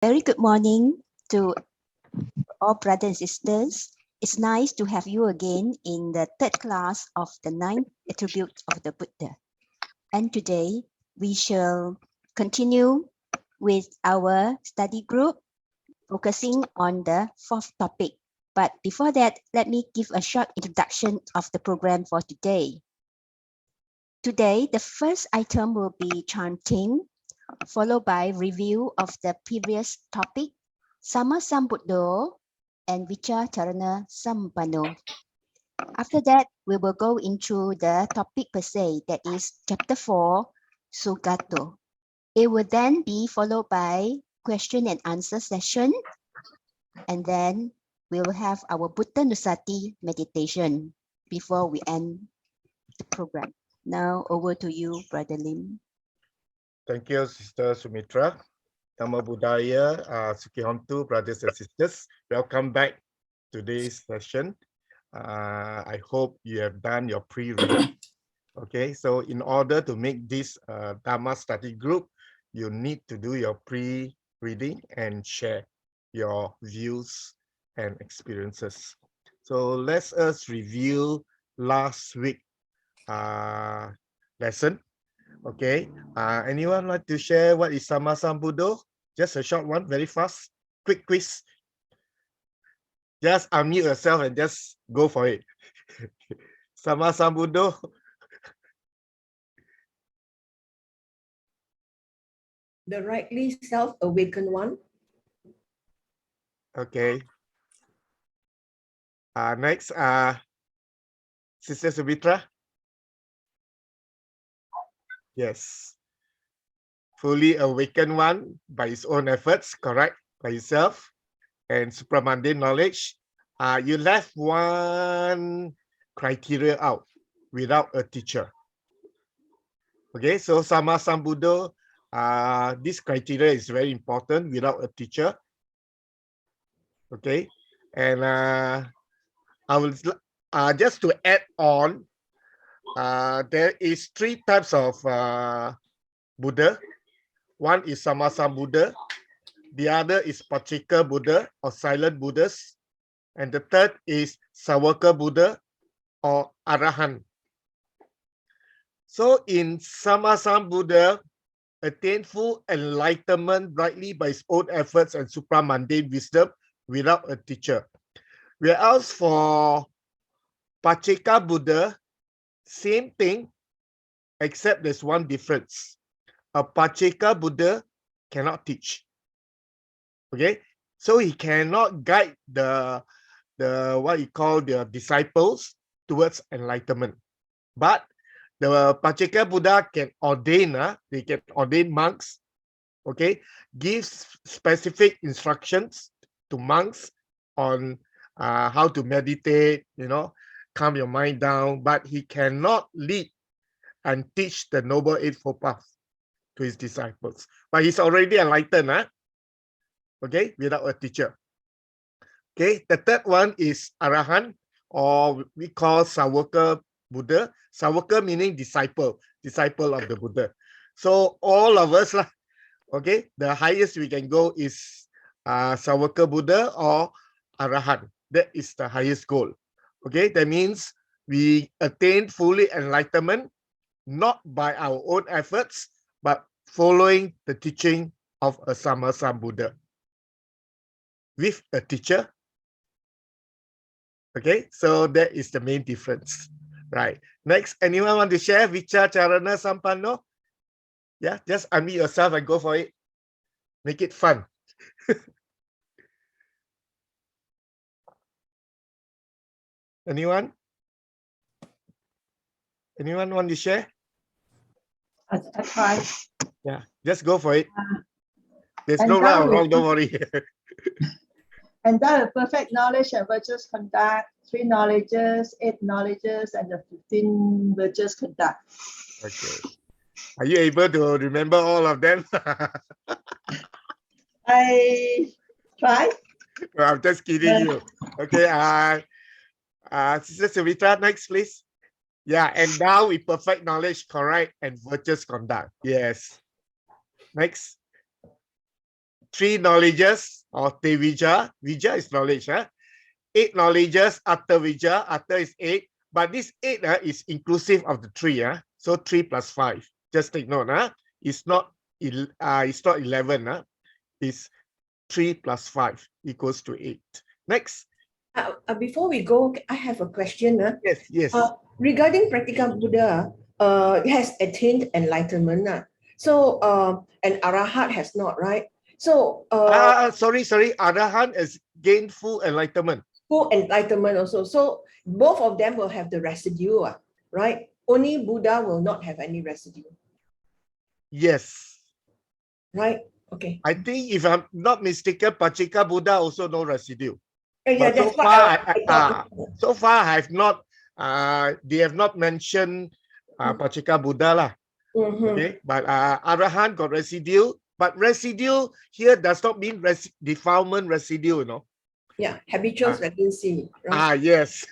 Very good morning to all brothers and sisters. It's nice to have you again in the third class of the 9 attributes of the Buddha. And today we shall continue with our study group focusing on the fourth topic. But before that, let me give a short introduction of the program for today. Today, the first item will be chanting, followed by review of the previous topic, Sama Sambuddho and Vicharana Sampanno. After that, we will go into the topic per se, that is chapter 4, Sugato. It will then be followed by question and answer session, and then we will have our Buddha Nusati meditation before we end the program. Now over to you, Brother Lim. Thank you, Sister Sumitra. Dhamma Budaya, Sukihontu, brothers and sisters. Welcome back to today's session. I hope you have done your pre-reading. Okay, so in order to make this Dhamma study group, you need to do your pre-reading and share your views and experiences. So let us review last week lesson. Okay, anyone like to share what is Sama Sambuddho? Just a short one, very fast, quick quiz. Just unmute yourself and just go for it. Sama Sambuddho. The rightly self-awakened one. Okay. Next, Sister Sumitra. Yes. Fully awakened one by his own efforts, correct, by himself, and supramundane knowledge. You left one criteria out, without a teacher. Okay, so Sama Sambuddho, this criteria is very important, without a teacher. Okay, and I will just to add on, there is 3 types of Buddha. One is Sama Sambuddha, the other is Pachika Buddha or silent Buddhas, and the third is Sawaka Buddha or Arahan. So in Sama Sambuddha, attained full enlightenment rightly by his own efforts and supramundane wisdom without a teacher. Whereas for Pachika Buddha, same thing, except there's one difference. A Pachika Buddha cannot teach. Okay, so he cannot guide the what you call the disciples towards enlightenment. But the Pachika Buddha can ordain, they can ordain monks, okay, give specific instructions to monks on how to meditate, calm your mind down, but he cannot lead and teach the Noble Eightfold Path to his disciples. But he's already enlightened, okay, without a teacher. Okay, the third one is Arahan, or we call Sawaka Buddha. Sawaka meaning disciple of the Buddha. So all of us, okay, the highest we can go is Sawaka Buddha or Arahan. That is the highest goal. Okay, that means we attain fully enlightenment, not by our own efforts, but following the teaching of a Sama Sambuddha with a teacher. Okay, so that is the main difference, right? Next, anyone want to share Vicharana Sampanno? Yeah, just unmute yourself and go for it. Make it fun. Anyone? Anyone want to share? I try. Yeah, just go for it. There's no right or wrong, don't worry. And that a perfect knowledge and virtuous conduct, 3 knowledges, 8 knowledges, and the 15 virtuous conduct. Okay. Are you able to remember all of them? I try. No, I'm just kidding you. Okay, Sister Sumitra, next, please. Yeah, and now with perfect knowledge, correct, and virtuous conduct. Yes. Next. 3 knowledges or Tevija. Vija is knowledge. 8 knowledges, Atta Vija. Atta is 8. But this 8 is inclusive of the 3. So 3 plus 5. Just take note. It's not 11. It's 3 plus 5 equals to 8. Next. Before we go, I have a question. Yes. Regarding Pratika Buddha, has attained enlightenment. So, and Arahat has not, right? So, sorry. Arahant has gained full enlightenment. full enlightenment also. So, both of them will have the residue, right? Only Buddha will not have any residue, Yes. right? Okay. I think if I'm not mistaken, Pachika Buddha also no residue. Yeah, But so that's what far, I thought. so far I have not. They have not mentioned Pachika Buddha lah. Mhm. Okay, but Arahant got residue. But residue here does not mean defilement residue, Yeah, habitual tendency, right? Yes.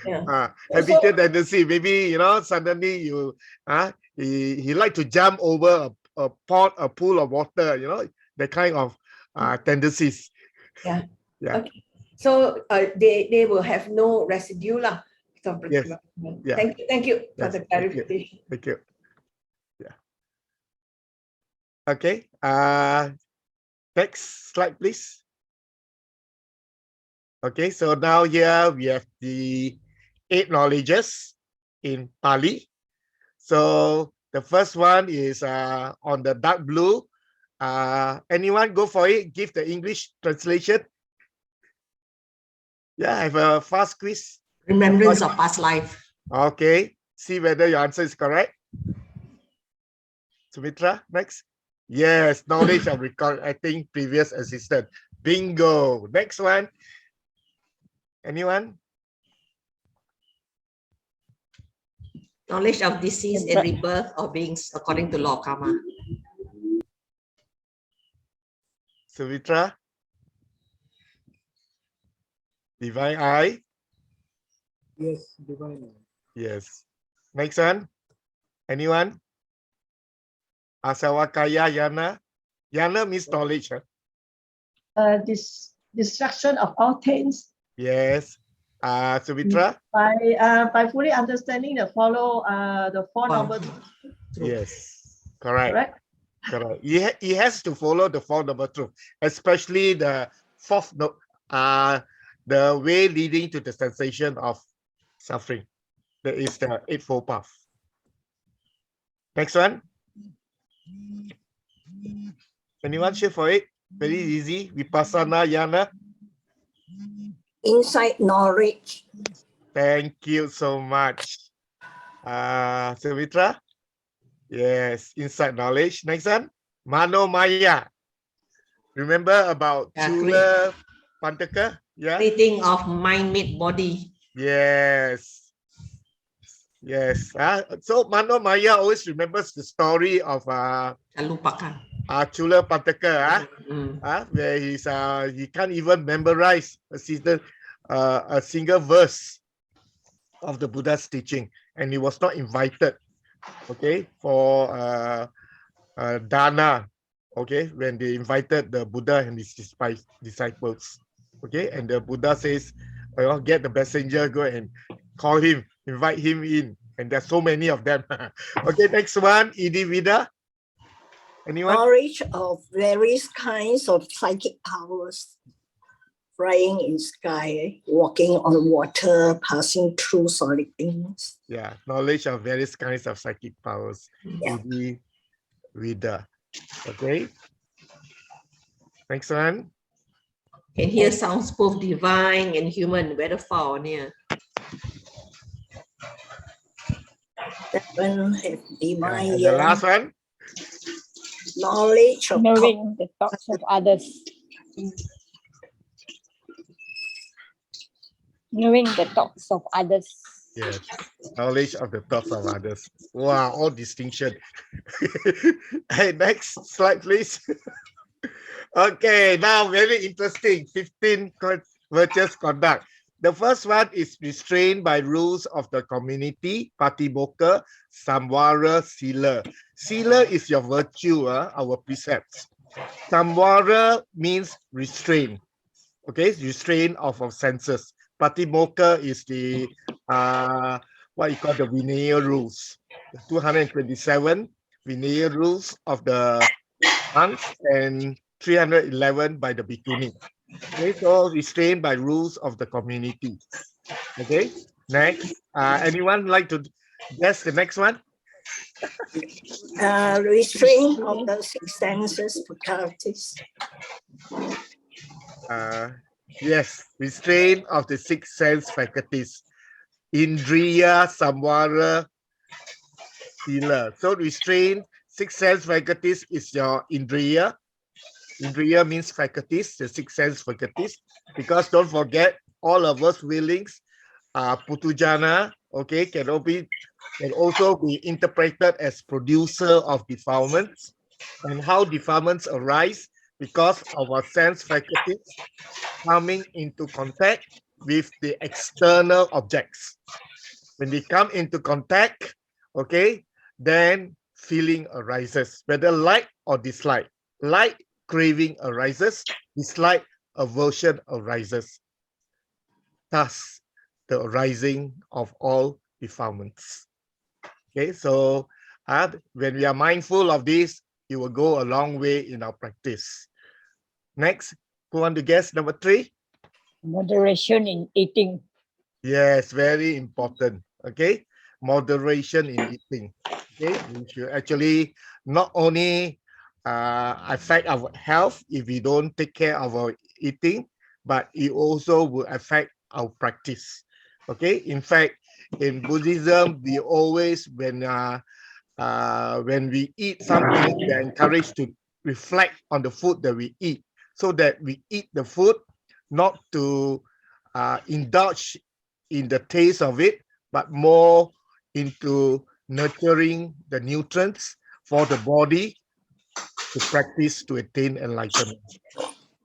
Yeah. Habitual tendency. Maybe suddenly you he like to jump over a pool of water. The kind of tendencies. Yeah. Yeah. Okay. So they will have no residue lah. So, Yes. Yeah. Thank you for Yes, the clarification. Thank you. Yeah. Okay. Next slide, please. Okay, so now here we have the 8 knowledges in Pali. So the first one is on the dark blue. Anyone go for it? Give the English translation. Yeah, I have a fast quiz. Remembrance of past life. Okay, see whether your answer is correct. Sumitra, next. Yes, knowledge of record. I think previous assistant. Bingo. Next one. Anyone? Knowledge of disease and rebirth of beings according to law of karma. Sumitra? Divine eye? Yes, divine. Yes. Next one. Anyone? Asawakaya Yana? Yana means knowledge. Destruction of all things Yes. Sumitra? by fully understanding the four noble truths. Yes. Correct. Correct? Correct. He has to follow the Four Noble Truths, especially the fourth the way leading to the cessation of suffering. That is the Eightfold Path. Next one. Anyone share for it? Very easy. Vipassana Yana. Insight knowledge. Thank you so much. Sumitra? Yes, insight knowledge. Next one. Mano Maya. Remember about Yeah, Chula Pantaka? Yeah. Creating of mind-made body. Yes. Yes. So Mano Maya always remembers the story of Lupakan. Chula Pantaka. Where he can't even memorize a single verse of the Buddha's teaching, and he was not invited, okay, for dana, okay, when they invited the Buddha and his disciples, okay, and the Buddha says, get the messenger, go and call him, invite him in, and there's so many of them. Okay, next one, Idi Vida. Anyone? Knowledge of various kinds of psychic powers. Flying in sky, walking on water, passing through solid things. Yeah, knowledge of various kinds of psychic powers. Yeah. Idi Vida. Okay. Next one. Can hear sounds both divine and human, whether far or near. That one have divine. And the last one. Knowledge of Knowing the thoughts of others. Knowing the thoughts of others. Yes, knowledge of the thoughts of others. Wow, all distinction. Hey, next slide, please. Okay, now very interesting. 15 virtuous conduct. The first one is restrained by rules of the community, Patiboka, Samvara, Sila. Sila is your virtue, our precepts. Samvara means restraint. Okay, restraint of our senses. Patimokkha is the what you call the Vinaya rules. The 227 Vinaya rules of the monks and 311 by the bhikkhuni. Okay, so restrained by rules of the community. Okay, next. Anyone like to guess the next one? Restraint of the six senses faculties. Yes, restraint of the six sense faculties. Indriya, Samvara, Sila. So restraint, six sense faculties is your Indriya. Indriya means faculties, the six sense faculties. Because don't forget, all of us willings Putujana, okay, can also be interpreted as producer of defilements. And how defilements arise? Because of our sense faculties coming into contact with the external objects. When they come into contact, okay, then feeling arises, whether like or dislike. Like, craving arises, dislike, aversion arises. Thus, the arising of all defilements. Okay, so when we are mindful of this, it will go a long way in our practice. Next, who want to guess number 3? Moderation in eating. Yes, very important. Okay, moderation in eating. Okay, we should actually not only affect our health if we don't take care of our eating, but it also will affect our practice. Okay, in fact, in Buddhism, we always when we eat, sometimes we are encouraged to reflect on the food that we eat, so that we eat the food not to indulge in the taste of it, but more into nurturing the nutrients for the body to practice to attain enlightenment.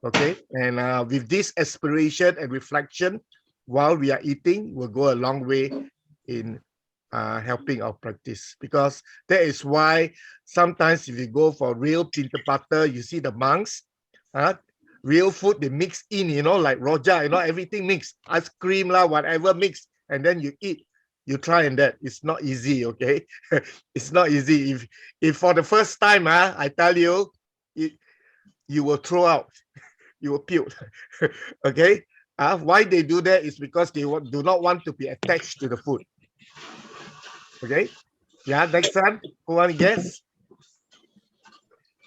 Okay, and with this aspiration and reflection while we are eating will go a long way in helping our practice, because that is why sometimes if you go for real pinta butter, you see the monks, real food they mix in, like roja, everything mixed, ice cream lah, whatever mixed, and then you eat. You try and that. It's not easy, okay? It's not easy. If for the first time, I tell you, you will throw out, you will puke, okay? Why they do that is because they do not want to be attached to the food. Okay, yeah, next one, who want to guess?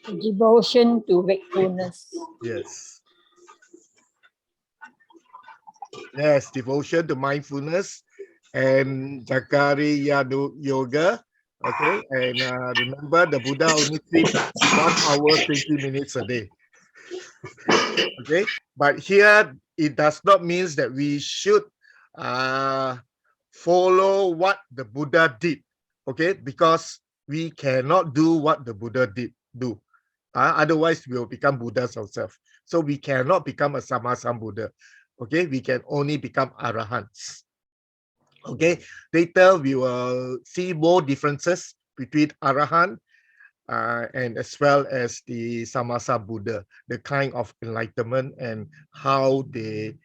Devotion to wakefulness. Yes. Yes, devotion to mindfulness and Jakariya yoga. Okay, and remember the Buddha only sleep 1 hour 20 minutes a day. Okay, but here it does not mean that we should follow what the Buddha did. Okay, because we cannot do what the Buddha did do. Otherwise, we will become Buddhas ourselves. So we cannot become a Sammasam Buddha. Okay, we can only become Arahants. Okay, later we will see more differences between Arahant and as well as the Sammasa Buddha, the kind of enlightenment and how they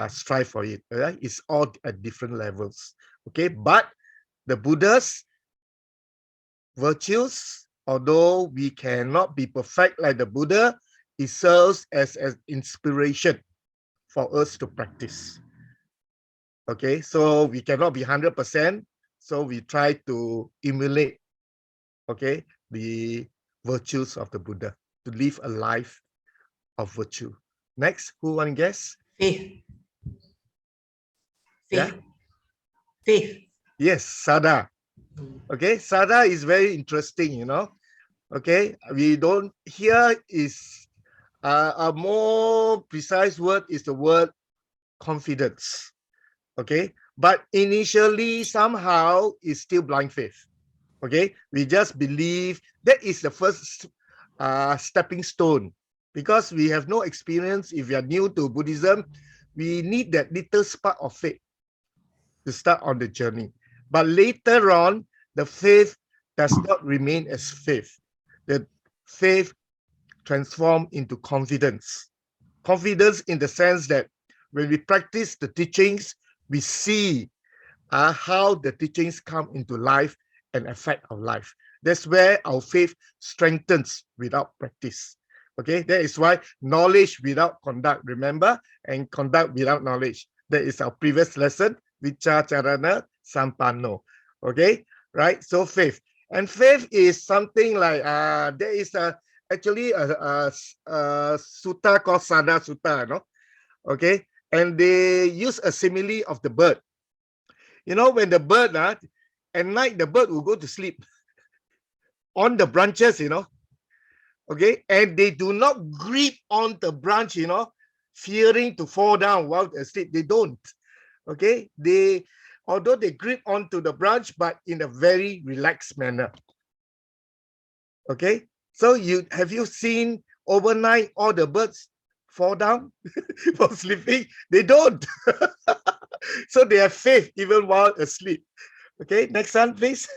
strive for it. Right? It's all at different levels. Okay, but the Buddha's virtues, although we cannot be perfect like the Buddha, it serves as an inspiration for us to practice. Okay, so we cannot be 100%, so we try to emulate, okay, the virtues of the Buddha, to live a life of virtue. Next, who want to guess? Faith. Yeah? Faith. Yes, Sada. Okay, Sada is very interesting, Okay, we don't, here is a more precise word is the word confidence. Okay, but initially somehow it's still blind faith. Okay, we just believe. That is the first stepping stone, because we have no experience. If you are new to Buddhism, we need that little spark of faith to start on the journey. But later on, the faith does not remain as faith. The faith transform into confidence. Confidence in the sense that when we practice the teachings, we see how the teachings come into life and affect our life. That's where our faith strengthens without practice. Okay, that is why knowledge without conduct, remember, and conduct without knowledge. That is our previous lesson, Vicha Charana Sampanno. Okay, right? So faith. And faith is something like, there is actually a sutta called Sada Sutta, no? Okay, and they use a simile of the bird. You know, when the bird, at night, the bird will go to sleep on the branches, you know. Okay, and they do not grip on the branch, you know, fearing to fall down while asleep. They don't. Okay, although they grip onto the branch, but in a very relaxed manner. Okay, so have you seen overnight all the birds fall down for sleeping? They don't. So they have faith even while asleep. Okay, next one, please.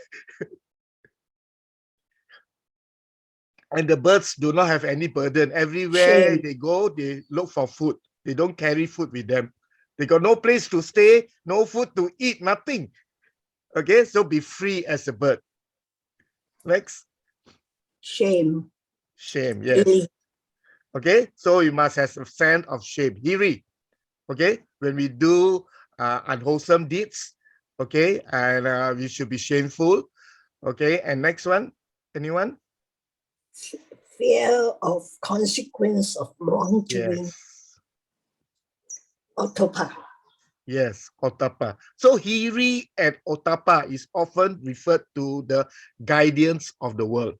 And the birds do not have any burden. Everywhere Shame. they go, they look for food. They don't carry food with them. They got no place to stay, no food to eat, nothing. Okay, so be free as a bird. Next. Shame. Shame, yes. Okay, so you must have a sense of shame. Hiri. Okay, when we do unwholesome deeds, okay, and we should be shameful. Okay, and next one, anyone? Fear of consequence of wrongdoing. Yes. Ottappa. Yes, Ottappa. So Hiri and Ottappa is often referred to the guardians of the world.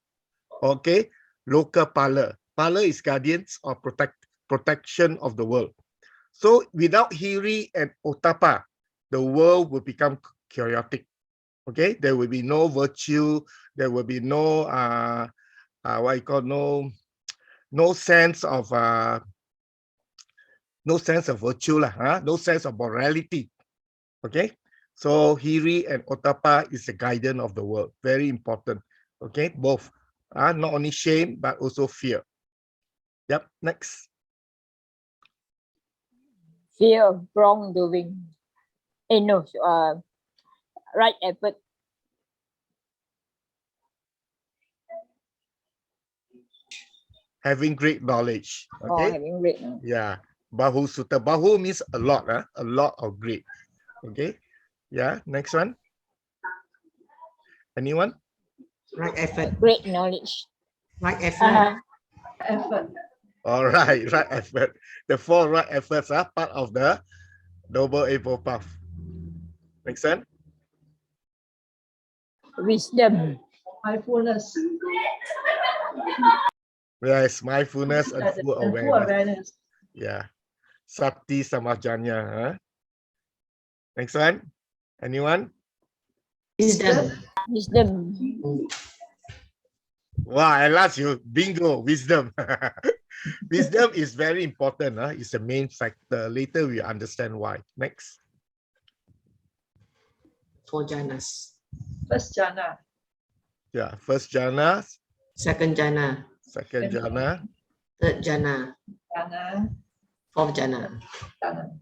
Okay, local Pala. Pala is guardians or protection of the world. So without Hiri and Ottappa, the world will become chaotic. Okay, there will be no virtue. There will be no what you call no sense of virtue lah, no sense of morality. Okay, so Hiri and Ottappa is the guardian of the world. Very important. Okay, both. Not only shame but also fear. Yep. Next. Fear of wrongdoing. No, right effort. Having great knowledge. Or Okay. having great knowledge. Yeah. Bahu Sutta. Bahu means a lot. A lot of great. Okay. Yeah. Next one. Anyone? Right effort. Great knowledge. Right effort. Effort. All right. Right effort. The 4 right efforts are part of the Noble Eightfold Path. Next one. Wisdom. Mindfulness. Yes. Mindfulness and full And full awareness. awareness. Yeah. Sati Samajanya. Huh? Next one. Anyone? Wisdom. Wisdom. Wow, at last you bingo, wisdom. Wisdom is very important. It's the main factor. Later we understand why. Next. 4 jhanas. First jhana. Yeah, first jhana, Second jhana. second jhana. Third jhana. Jhana. 4th jhana. Jhana.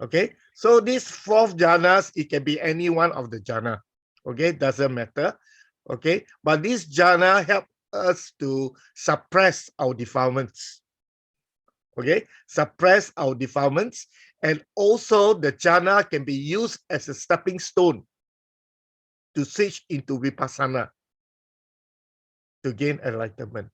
Okay, so these 4 jhanas, it can be any one of the jhana. Okay, doesn't matter. Okay, but this jhana help us to suppress our defilements. Okay, suppress our defilements, and also the jhana can be used as a stepping stone to switch into vipassana to gain enlightenment.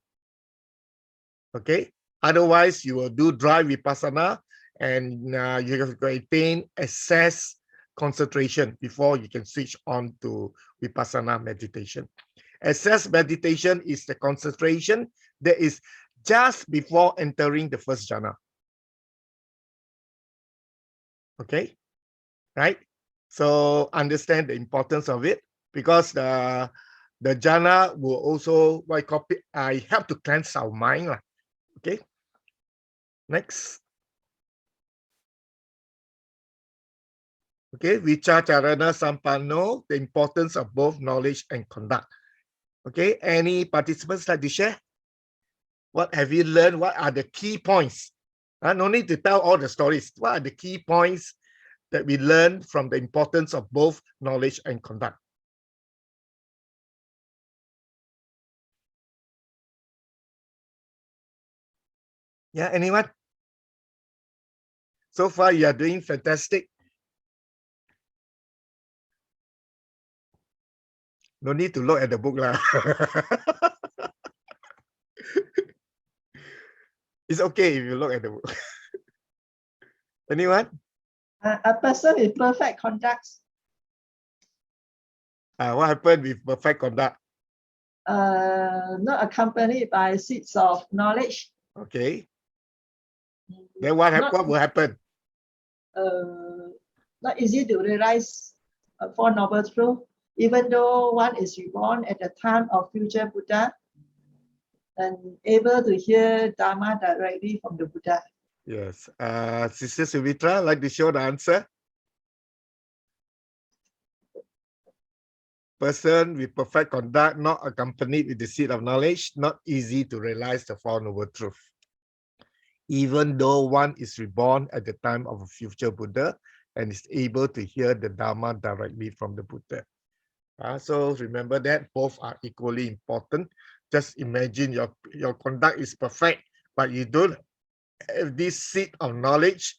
Okay, otherwise you will do dry vipassana and you have to attain excess concentration before you can switch on to vipassana meditation. Excess meditation is the concentration that is just before entering the first jhana. Okay, right? So understand the importance of it, because the jhana will also help to cleanse our mind. Okay, next. Okay, Vicha Charana Sampanno, the importance of both knowledge and conduct. Okay, any participants like to share? What have you learned? What are the key points? No need to tell all the stories. What are the key points that we learned from the importance of both knowledge and conduct? Yeah, anyone? So far, you are doing fantastic. No need to look at the book lah. It's okay if you look at the book. Anyone? A person with perfect conduct, What happened with perfect conduct? not accompanied by seeds of knowledge. Okay. Then what will happen? Not easy to realize Four Noble Truths, even though one is reborn at the time of future Buddha and able to hear Dhamma directly from the Buddha. Yes. Sister Suvitra, like to show the answer? Person with perfect conduct, not accompanied with the seed of knowledge, not easy to realize the Four Noble Truths. Even though one is reborn at the time of a future Buddha and is able to hear the Dhamma directly from the Buddha. So remember that both are equally important. Just imagine your conduct is perfect, but you don't have this seed of knowledge.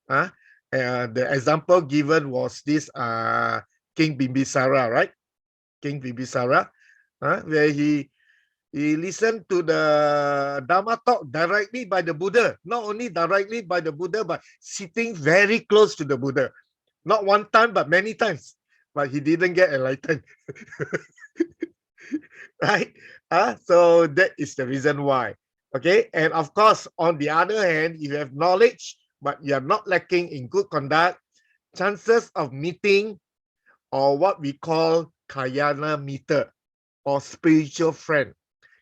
The example given was this King Bimbisara, right? King Bimbisara, where he listened to the Dhamma talk directly by the Buddha. Not only directly by the Buddha, but sitting very close to the Buddha. Not one time, but many times. But he didn't get enlightened. Right? So that is the reason why. Okay. And of course, on the other hand, if you have knowledge, but you are not lacking in good conduct, chances of meeting or what we call Kayana meter or spiritual friend.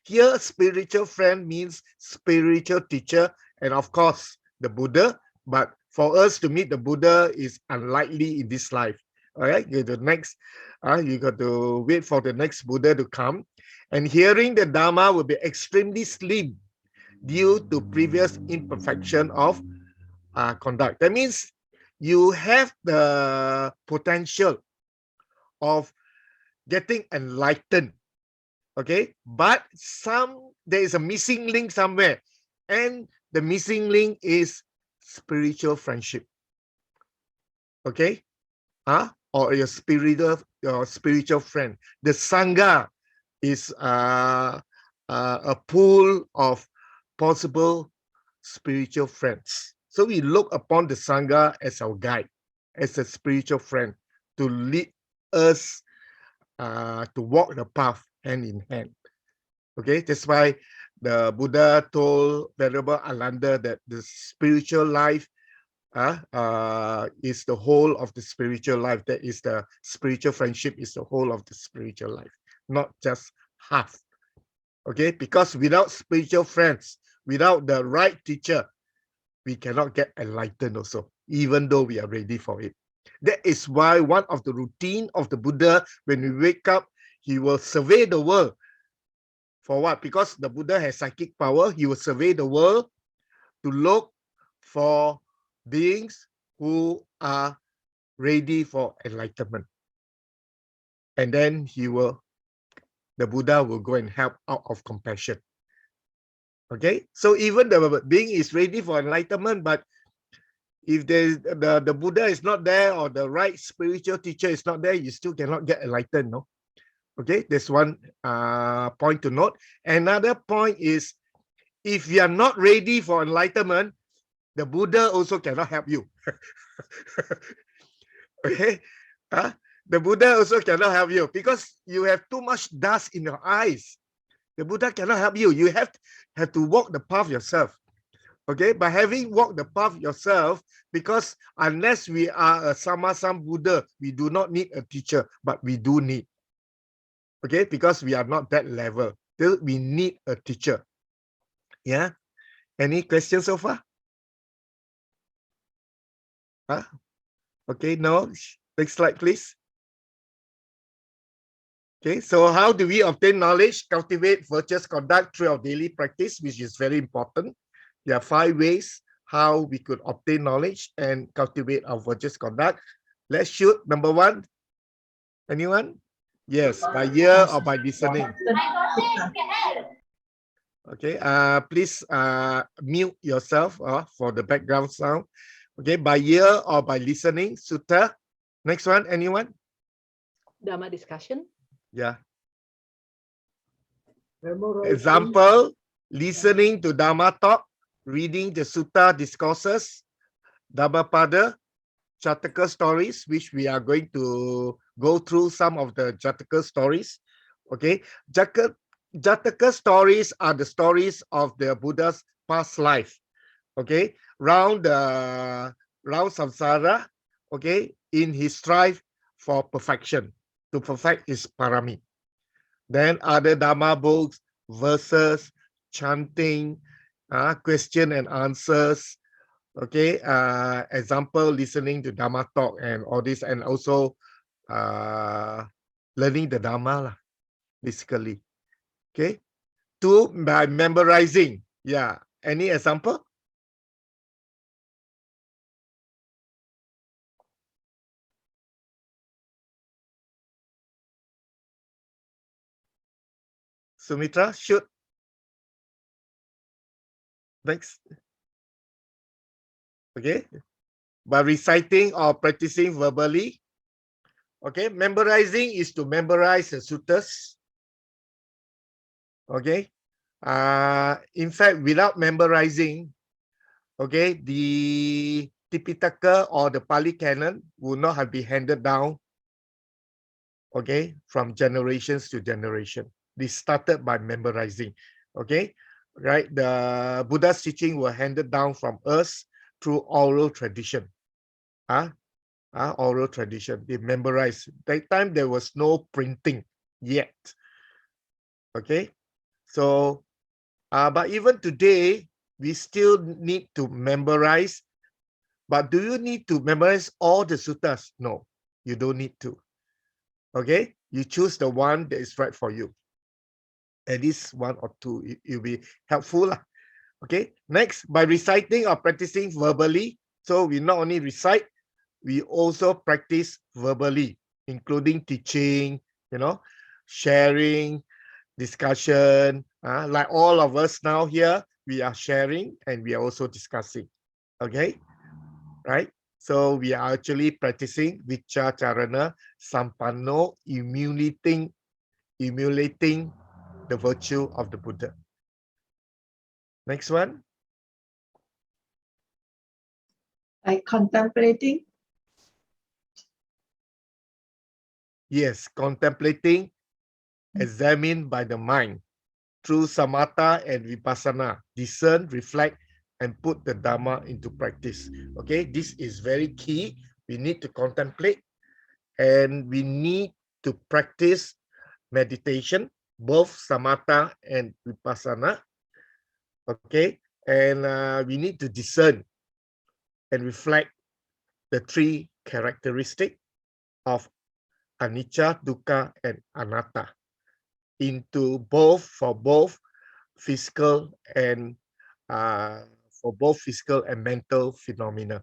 Here, spiritual friend means spiritual teacher and of course the Buddha. But for us to meet the Buddha is unlikely in this life. All right, you got to wait for the next Buddha to come. And hearing the Dhamma will be extremely slim due to previous imperfection of conduct. That means you have the potential of getting enlightened, okay, but there is a missing link somewhere, and the missing link is spiritual friendship, okay, or your spiritual friend. The sangha is a pool of possible spiritual friends. So we look upon the sangha as our guide, as a spiritual friend to lead us to walk the path hand in hand. Okay, that's why the Buddha told Venerable Ananda that the spiritual life is the whole of the spiritual life. That is, the spiritual friendship is the whole of the spiritual life, not just half. Okay, because without spiritual friends, without the right teacher, we cannot get enlightened also, even though we are ready for it. That is why one of the routine of the Buddha, when we wake up, he will survey the world. For what? Because the Buddha has psychic power. He will survey the world to look for beings who are ready for enlightenment. And then the Buddha will go and help out of compassion. Okay, so even the being is ready for enlightenment, but if the Buddha is not there or the right spiritual teacher is not there, you still cannot get enlightened, no? Okay, that's one point to note. Another point is, if you are not ready for enlightenment, the Buddha also cannot help you. Okay, the Buddha also cannot help you because you have too much dust in your eyes. The Buddha cannot help you. You have to walk the path yourself. Okay, by having walked the path yourself, because unless we are a Samasam Buddha, we do not need a teacher, but we do need. Okay, because we are not that level. Still, we need a teacher. Yeah. Any questions so far? Okay, no. Next slide, please. Okay, so how do we obtain knowledge? Cultivate virtuous conduct through our daily practice, which is very important. There are 5 ways how we could obtain knowledge and cultivate our virtuous conduct. Let's shoot. Number 1. Anyone? Yes, by ear or by listening. Okay, please mute yourself for the background sound. Okay, by ear or by listening. Sutta. Next one, anyone? Dhamma discussion. Yeah. Memorizing. Example, listening to Dhamma talk, reading the Sutta discourses, Dhammapada, Jataka stories, which we are going to go through some of the Jataka stories. Okay, Jataka stories are the stories of the Buddha's past life. Okay, round samsara. Okay, in his strive for perfection, to perfect his parami. Then other Dhamma books, verses, chanting, question and answers. Okay, example, listening to Dhamma talk and all this, and also learning the Dhamma, basically. Okay, 2, by memorizing. Yeah, any example? Sumitra, shoot. Next. Okay, by reciting or practicing verbally. Okay, memorizing is to memorize the suttas. Okay, in fact, without memorizing, okay, the Tipitaka or the Pali Canon will not have been handed down, okay, from generations to generation. They started by memorizing, okay, right? The Buddha's teaching were handed down from us through oral tradition. Oral tradition. They memorized. That time there was no printing yet. Okay, so but even today we still need to memorize. But do you need to memorize all the suttas? No, you don't need to. Okay, you choose the one that is right for you. At least 1 or 2, it will be helpful. Okay, next, by reciting or practicing verbally. So we not only recite, we also practice verbally, including teaching, sharing, discussion. Like all of us now here, we are sharing and we are also discussing. Okay, right? So we are actually practicing Vicha Charana Sampanno, emulating the virtue of the Buddha. Next one. Like contemplating. Yes, contemplating, examined by the mind through samatha and vipassana, discern, reflect, and put the Dhamma into practice. Okay, this is very key. We need to contemplate and we need to practice meditation, both samatha and vipassana. Okay, and we need to discern and reflect the 3 characteristics of anicca, dukkha, and anatta into both physical and mental phenomena.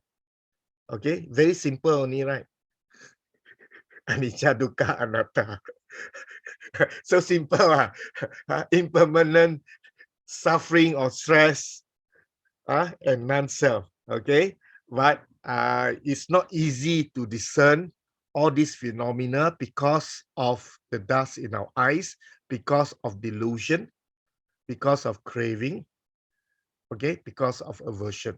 Okay, very simple only, right? Anicca, dukkha, anatta. So simple. Impermanent, suffering or stress, and non-self. Okay, but it's not easy to discern all these phenomena because of the dust in our eyes, because of delusion, because of craving, okay, because of aversion.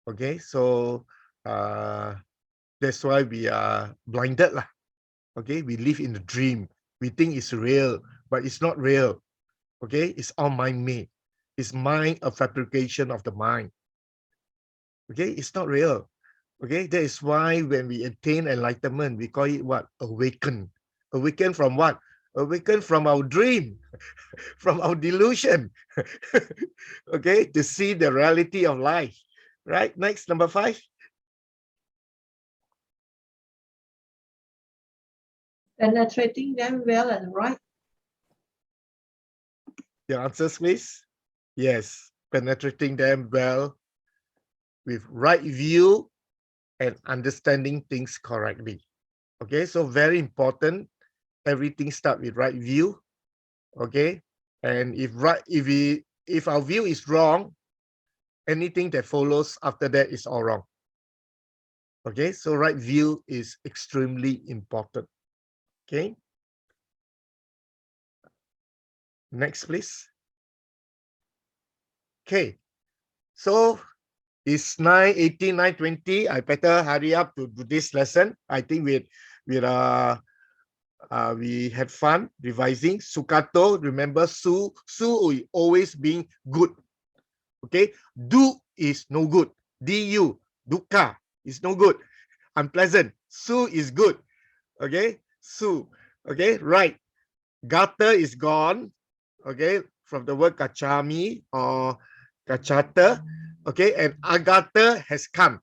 Okay, so that's why we are blinded lah. Okay, we live in a dream. We think it's real, but it's not real. Okay, it's all mind-made. It's mind, a fabrication of the mind. Okay, it's not real. Okay, that is why when we attain enlightenment, we call it what? Awaken. Awaken from what? Awaken from our dream, from our delusion. Okay, to see the reality of life. Right, next, number 5. Penetrating them well and right. Your answers, please. Yes, penetrating them well with right view and understanding things correctly. Okay, so very important. Everything start with right view. Okay, and if our view is wrong, anything that follows after that is all wrong. Okay, so right view is extremely important. Okay, next please. Okay, so it's 9:18, 9:20. I better hurry up to do this lesson. I think we had fun revising. Sukato, remember Su will always being good. Okay, do is no good. Du, dukkha is no good. Unpleasant. Su is good. Okay, Su. Okay, right. Gata is gone. Okay, from the word kachami or kachata. Okay, and agata has come.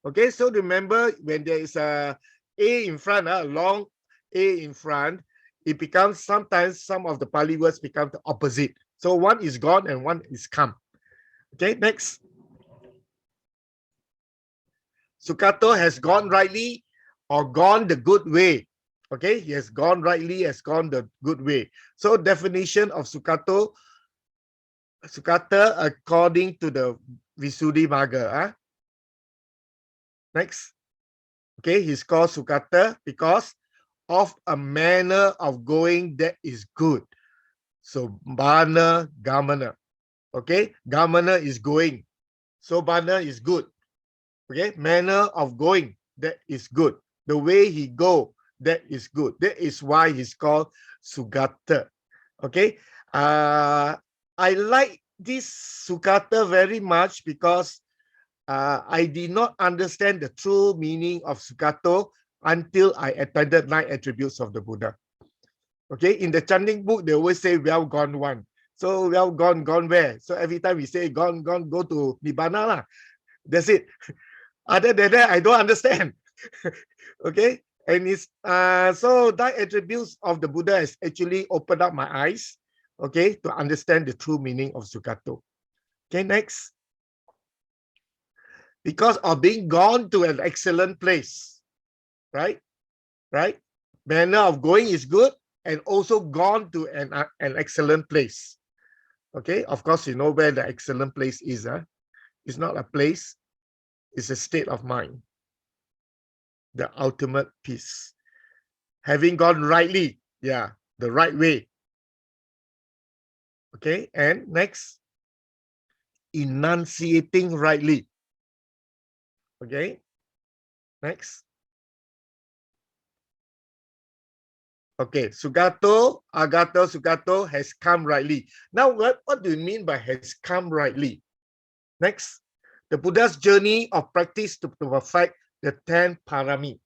Okay, so remember when there is a in front, a long A in front, it becomes sometimes some of the Pali words become the opposite. So one is gone and one is come. Okay, next. Sukato has gone rightly or gone the good way. Okay, he has gone rightly, has gone the good way. So definition of Sukato, Sukata according to the Visuddhimagga. Huh? Next. Okay, he's called Sukata because of a manner of going that is good. So Bana, Gamana. Okay, Gamana is going. So Bana is good. Okay, manner of going that is good. The way he go, that is good. That is why he's called Sugata. Okay, I like this Sugata very much because I did not understand the true meaning of Sukato until I attended 9 attributes of the Buddha. Okay, in the chanting book, they always say, well gone one. So well gone, gone where? So every time we say gone, gone, go to Nibbana lah. That's it. Other than that, I don't understand. Okay, and it's so 9 attributes of the Buddha has actually opened up my eyes, okay, to understand the true meaning of Sukato. Okay, next. Because of being gone to an excellent place, right? Right? Manner of going is good and also gone to an excellent place. Okay, of course, you know where the excellent place is. Huh? It's not a place, it's a state of mind. The ultimate peace. Having gone rightly, yeah, the right way. Okay, and next, enunciating rightly. Okay, next. Okay, Sugato, Agato, Sugato has come rightly. Now, what do you mean by has come rightly? Next, the Buddha's journey of practice to perfect the 10 parami.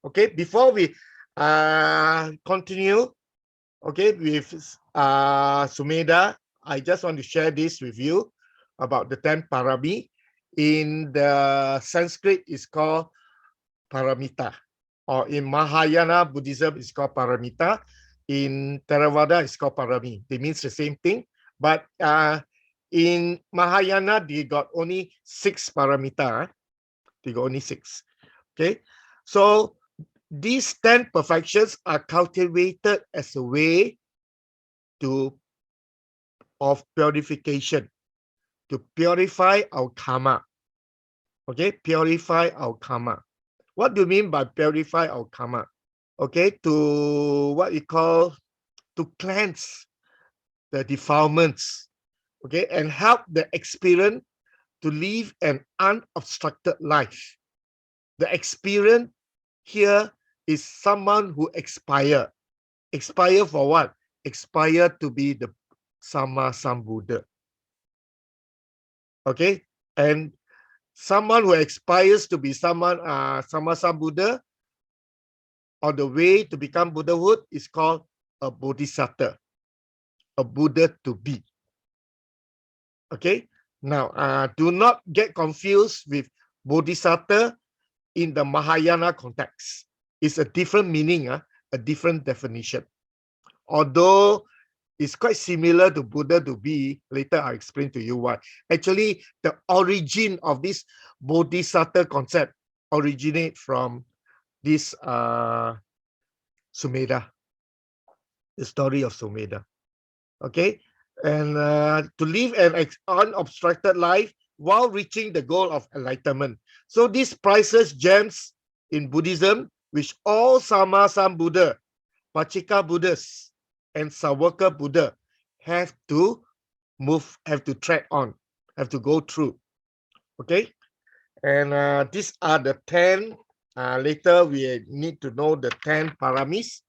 Okay, before we continue, okay, with Sumedha, I just want to share this with you about the 10 parami. In the Sanskrit, it's called paramita. Or in Mahayana Buddhism, it's called paramita. In Theravada, it's called parami. They mean the same thing. But in Mahayana, they got only 6 paramita. They got only 6. Okay. So these 10 perfections are cultivated as a way of purification, to purify our karma. Okay, purify our karma. What do you mean by purify our karma? Okay, to what you call, to cleanse the defilements, okay, and help the experience to live an unobstructed life. The experience here is someone who expire. Expire for what? Expire to be the Sama Sambuddha. Okay, and someone who aspires to be someone Sama Sambuddha on the way to become Buddhahood is called a Bodhisattva, a Buddha to be. Okay, now do not get confused with Bodhisattva in the Mahayana context. is a different meaning, a different definition. Although it's quite similar to Buddha to be, later I'll explain to you why. Actually, the origin of this Bodhisattva concept originate from this Sumedha, the story of Sumedha. Okay, and to live an unobstructed life while reaching the goal of enlightenment. So these priceless gems in Buddhism, which all Sama Sambuddha, Pachika Buddhas, and Sawaka Buddha have to move, have to tread on, have to go through. Okay, and these are the 10. Later we need to know the 10 paramis.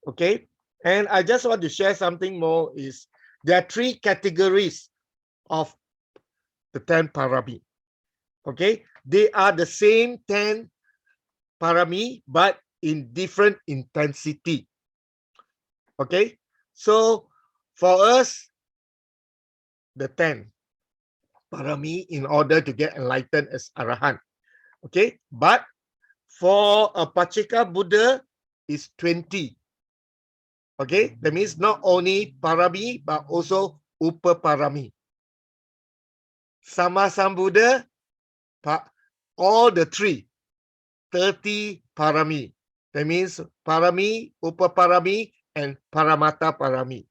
Okay, and I just want to share something more. Is there are 3 categories of the 10 parami. Okay, they are the same 10 parami but in different intensity. Okay, so for us, the 10 parami in order to get enlightened as Arahant. Okay, but for a Pachika Buddha is 20. Okay, that means not only parami but also upaparami. Sama Sambuddha, all the 3, 30 parami. That means parami, upaparami, and paramata parami,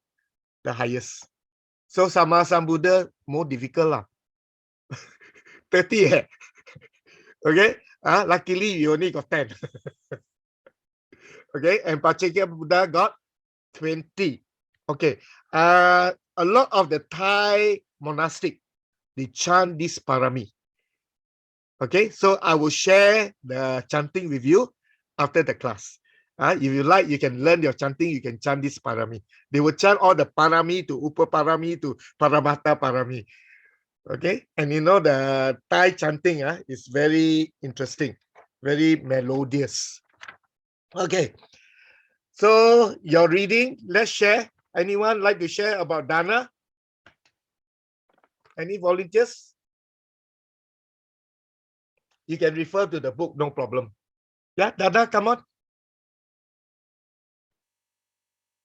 the highest. So Sama Sambuddha more difficult lah. 30 Okay, luckily you only got 10. Okay, and Pachika Buddha got 20. Okay, a lot of the Thai monastic, they chant this parami. Okay, so I will share the chanting with you after the class. If you like, you can learn your chanting, you can chant this parami. They will chant all the parami to upaparami to paramata parami. Okay, and you know the Thai chanting is very interesting, very melodious. Okay, so your reading, let's share. Anyone like to share about Dana? Any volunteers? You can refer to the book, no problem. Yeah, Dana, come on.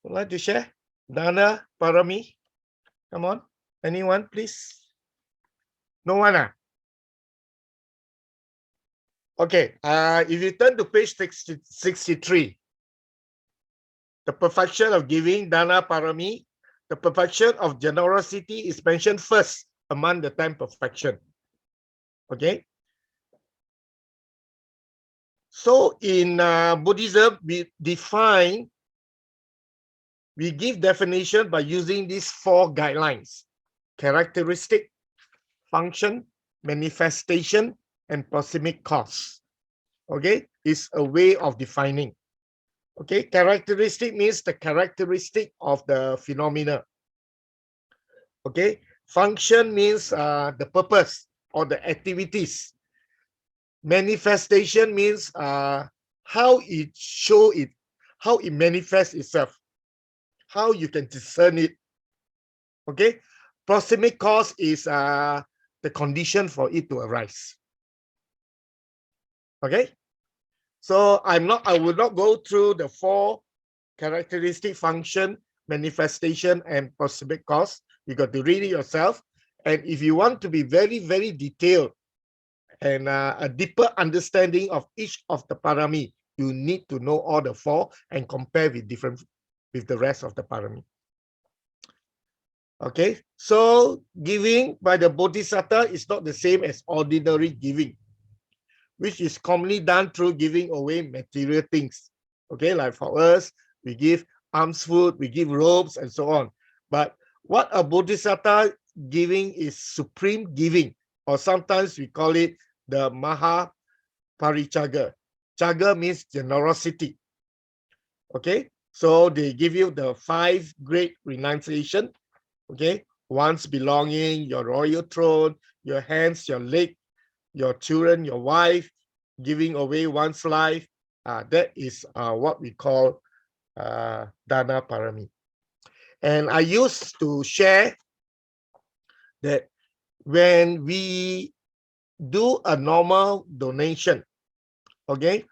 Would like to share? Dana, Parami, come on. Anyone, please? No one, Okay, if you turn to page 63, the perfection of giving, Dana Parami, the perfection of generosity is mentioned first among the 10 perfection. Okay. So in Buddhism, we give definition by using these 4 guidelines: characteristic, function, manifestation, and proximate cause. Okay, it's a way of defining. Okay, characteristic means the characteristic of the phenomena. Okay, function means the purpose or the activities. Manifestation means how it manifests itself, how you can discern it. Okay, proximate cause is the condition for it to arise. Okay, so I will not go through the 4 characteristic, function, manifestation, and proximate cause. You got to read it yourself. And if you want to be very, very detailed and a deeper understanding of each of the parami, you need to know all the 4 and compare with the rest of the parami. Okay, so giving by the Bodhisattva is not the same as ordinary giving, which is commonly done through giving away material things. Okay, like for us, we give alms food, we give robes, and so on. But what a Bodhisattva giving is supreme giving, or sometimes we call it the Maha Parichaga. Chaga means generosity. Okay, so they give you the 5 great renunciation. Okay, one's belonging, your royal throne, your hands, your leg, your children, your wife, giving away one's life. That is what we call Dana Parami. And I used to share that when we do a normal donation, okay,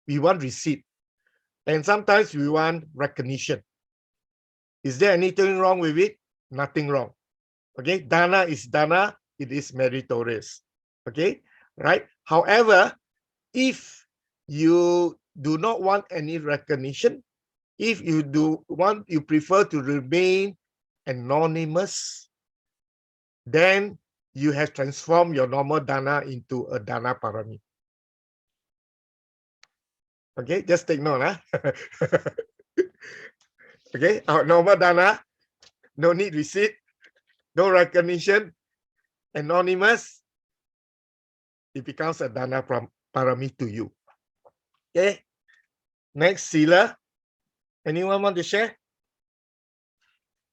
we want receipt. And sometimes we want recognition. Is there anything wrong with it? Nothing wrong. Okay, dana is dana, it is meritorious. Okay, right? However, if you do not want any recognition, if you prefer to remain anonymous, then you have transformed your normal dana into a dana parami. Okay, just take note. Okay, our normal dana, no need receipt, no recognition, anonymous, it becomes a dana parami to you. Okay, next, sila. Anyone want to share?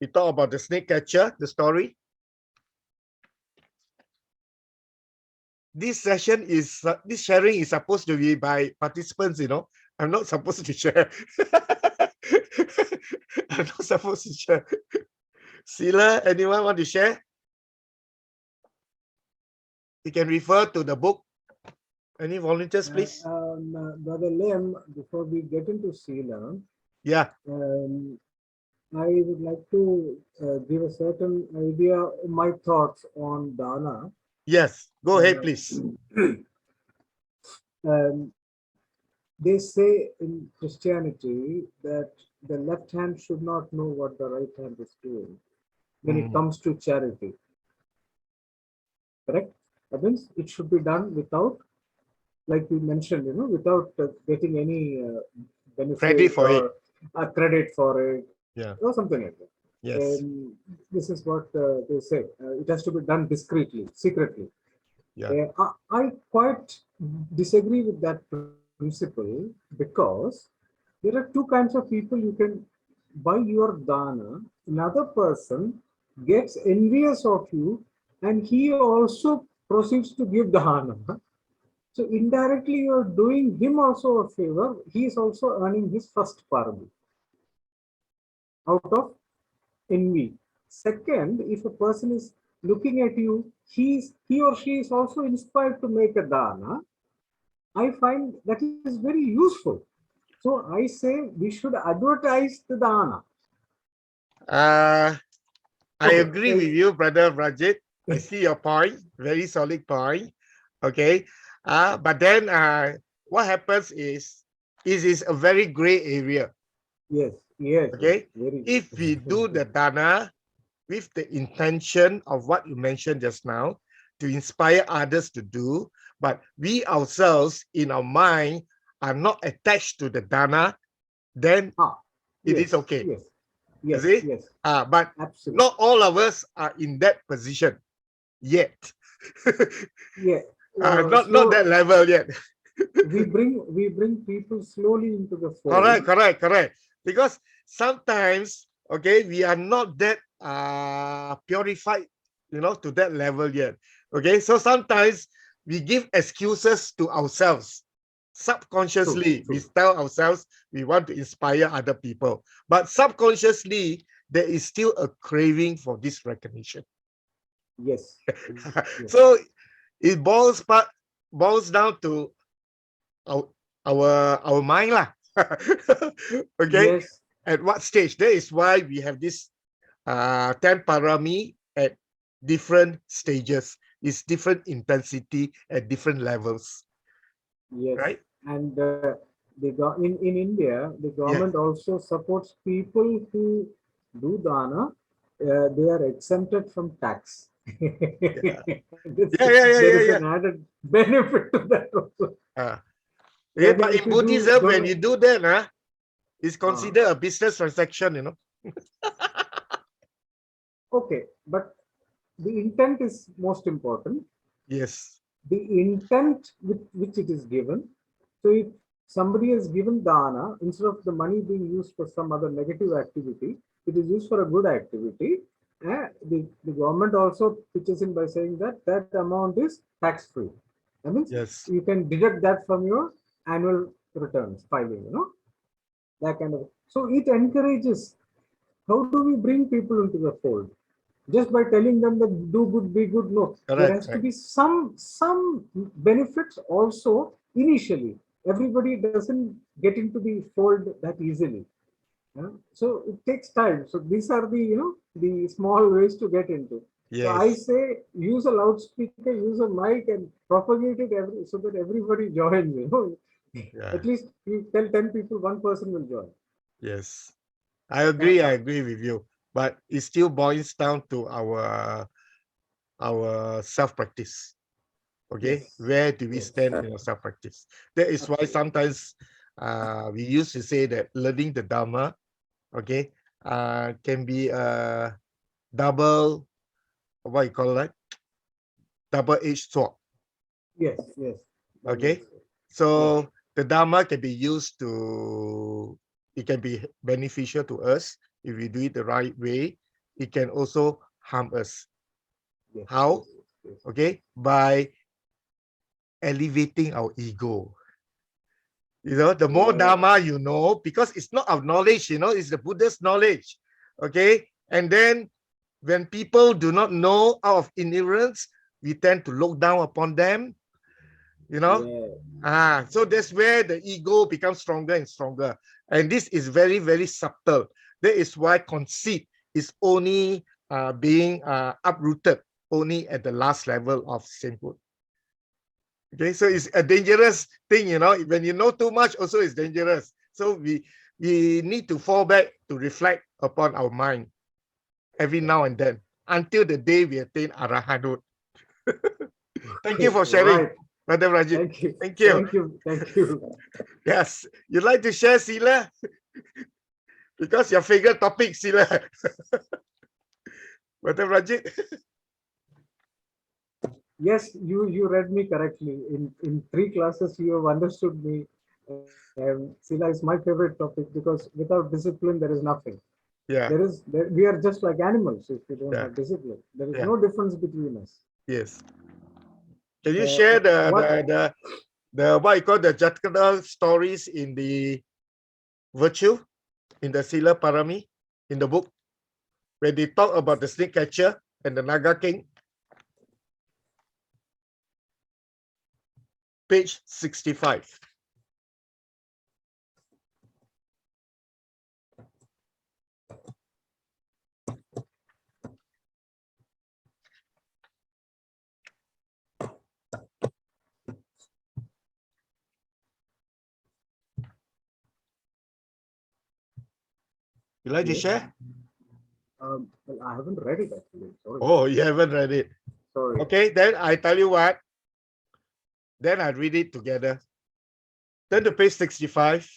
We talk about the snake catcher, the story. This session is, this sharing is supposed to be by participants, you know. I'm not supposed to share. I'm not supposed to share. Sila, anyone want to share? You can refer to the book. Any volunteers, please? Brother Lim, before we get into Sila, Yeah. I would like to give a certain idea, my thoughts on dana. Yes, go ahead, please. They say in Christianity that the left hand should not know what the right hand is doing when it comes to charity. Correct? That means it should be done without, like we mentioned, you know, without getting any benefit Credit for it. Credit for it, Yeah. or something like that. Yes. This is what they say. It has to be done discreetly, secretly. Yeah. I quite disagree with that principle, because there are two kinds of people. You can buy your dana, another person gets envious of you, and he also proceeds to give dana. So indirectly you are doing him also a favor. He is also earning his first parami out of envy. Second, if a person is looking at you, he or she is also inspired to make a dana. I find that is very useful. So I say we should advertise the dana. I Okay. agree with you, Brother Rajit. I see your point, very solid point. Okay. But then what happens is, it is a very gray area. Yes, yes. Okay. Very If we do the dana with the intention of what you mentioned just now, to inspire others to do, but we ourselves in our mind are not attached to the dana, then it is okay. Yes, yes, See? yes. But Absolutely. not all of us are in that position yet. Yeah. Not that level yet. we bring people slowly into the fold. Correct. Because sometimes, okay, we are not that purified, you know, to that level yet. Okay, so sometimes we give excuses to ourselves. Subconsciously, True. we tell ourselves we want to inspire other people, but subconsciously there is still a craving for this recognition. Yes. So it boils down to our mind lah. Okay. Yes. At what stage? That is why we have this 10 parami at different stages. It's different intensity at different levels. Yes. Right. And in India, the government also supports people who do dana. They are exempted from tax. There is an added benefit to that also. But in Buddhism, when you do that, it's considered a business transaction, you know. Okay, but the intent is most important. Yes. The intent with which it is given. So if somebody has given dana, instead of the money being used for some other negative activity, it is used for a good activity. The government also pitches in by saying that that amount is tax-free. That means you can deduct that from your annual returns filing, you know, that kind of. So it encourages. How do we bring people into the fold? Just by telling them that do good, be good? No, there has to be some benefits also initially. everybody doesn't get into the fold that easily. So it takes time. So these are the the small ways to get into. So I Yes. say use a loudspeaker, use a mic, and propagate it so that everybody joins. Yeah. At least you tell 10 people, one person will join. Yes. I agree. I agree with you. But it still boils down to our self practice. Okay, Yes. where do we Yes. stand in our self practice? That is why Absolutely. sometimes we used to say that learning the Dhamma, okay, can be a double, what you call that, double-edged sword. Yes. Yes. That Okay, is. Yes. so the Dhamma can be used to, it can be beneficial to us if we do it the right way. It can also harm us. Yes. How? Yes. Yes. Okay, by elevating our ego. The more Yeah. Dharma you know, because it's not our knowledge, it's the Buddha's knowledge. Okay. And then when people do not know out of ignorance, we tend to look down upon them, you know. Yeah. So that's where the ego becomes stronger and stronger. And this is very, very subtle. That is why conceit is only being uprooted only at the last level of sainthood. Okay, so it's a dangerous thing, when you know too much, also it's dangerous. So we need to fall back to reflect upon our mind every now and then until the day we attain arahathood. Thank you for sharing, Right. Brother Rajit. Thank you. Thank you. Thank you. Thank you. Yes, you'd like to share, Sila? Because your favorite topic, Sila. Brother Rajit. Yes, you read me correctly. In three classes, you have understood me. Sila is my favorite topic because without discipline, there is nothing. Yeah, We are just like animals if we don't yeah, have discipline. There is yeah. no difference between us. Yes. Can you share What the what you call the Jatkana stories in the virtue, in the Sila Parami, in the book, where they talk about the snake catcher and the Naga King? Page 65. You like to yes? share? Well, I haven't read it actually. Sorry. Oh, you haven't read it. Sorry. Okay, then I tell you what. Then I read it together. Turn to page 65.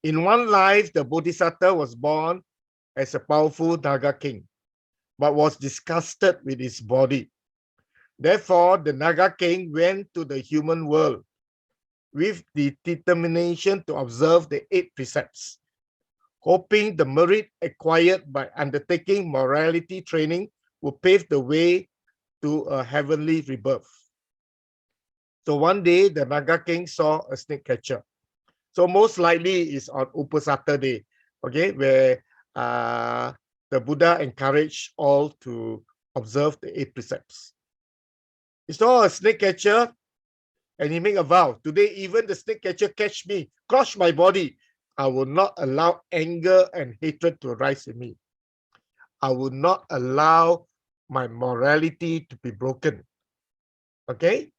In one life, the Bodhisattva was born as a powerful Naga king, but was disgusted with his body. Therefore, the Naga king went to the human world with the determination to observe the 8 precepts, hoping the merit acquired by undertaking morality training will pave the way to a heavenly rebirth. So one day, the Naga king saw a snake catcher. So most likely is on Upasata Day, okay, where the Buddha encouraged all to observe the 8 precepts. He saw a snake catcher and he made a vow. Today, even the snake catcher catch me, crush my body, I will not allow anger and hatred to arise in me. I will not allow my morality to be broken. Okay?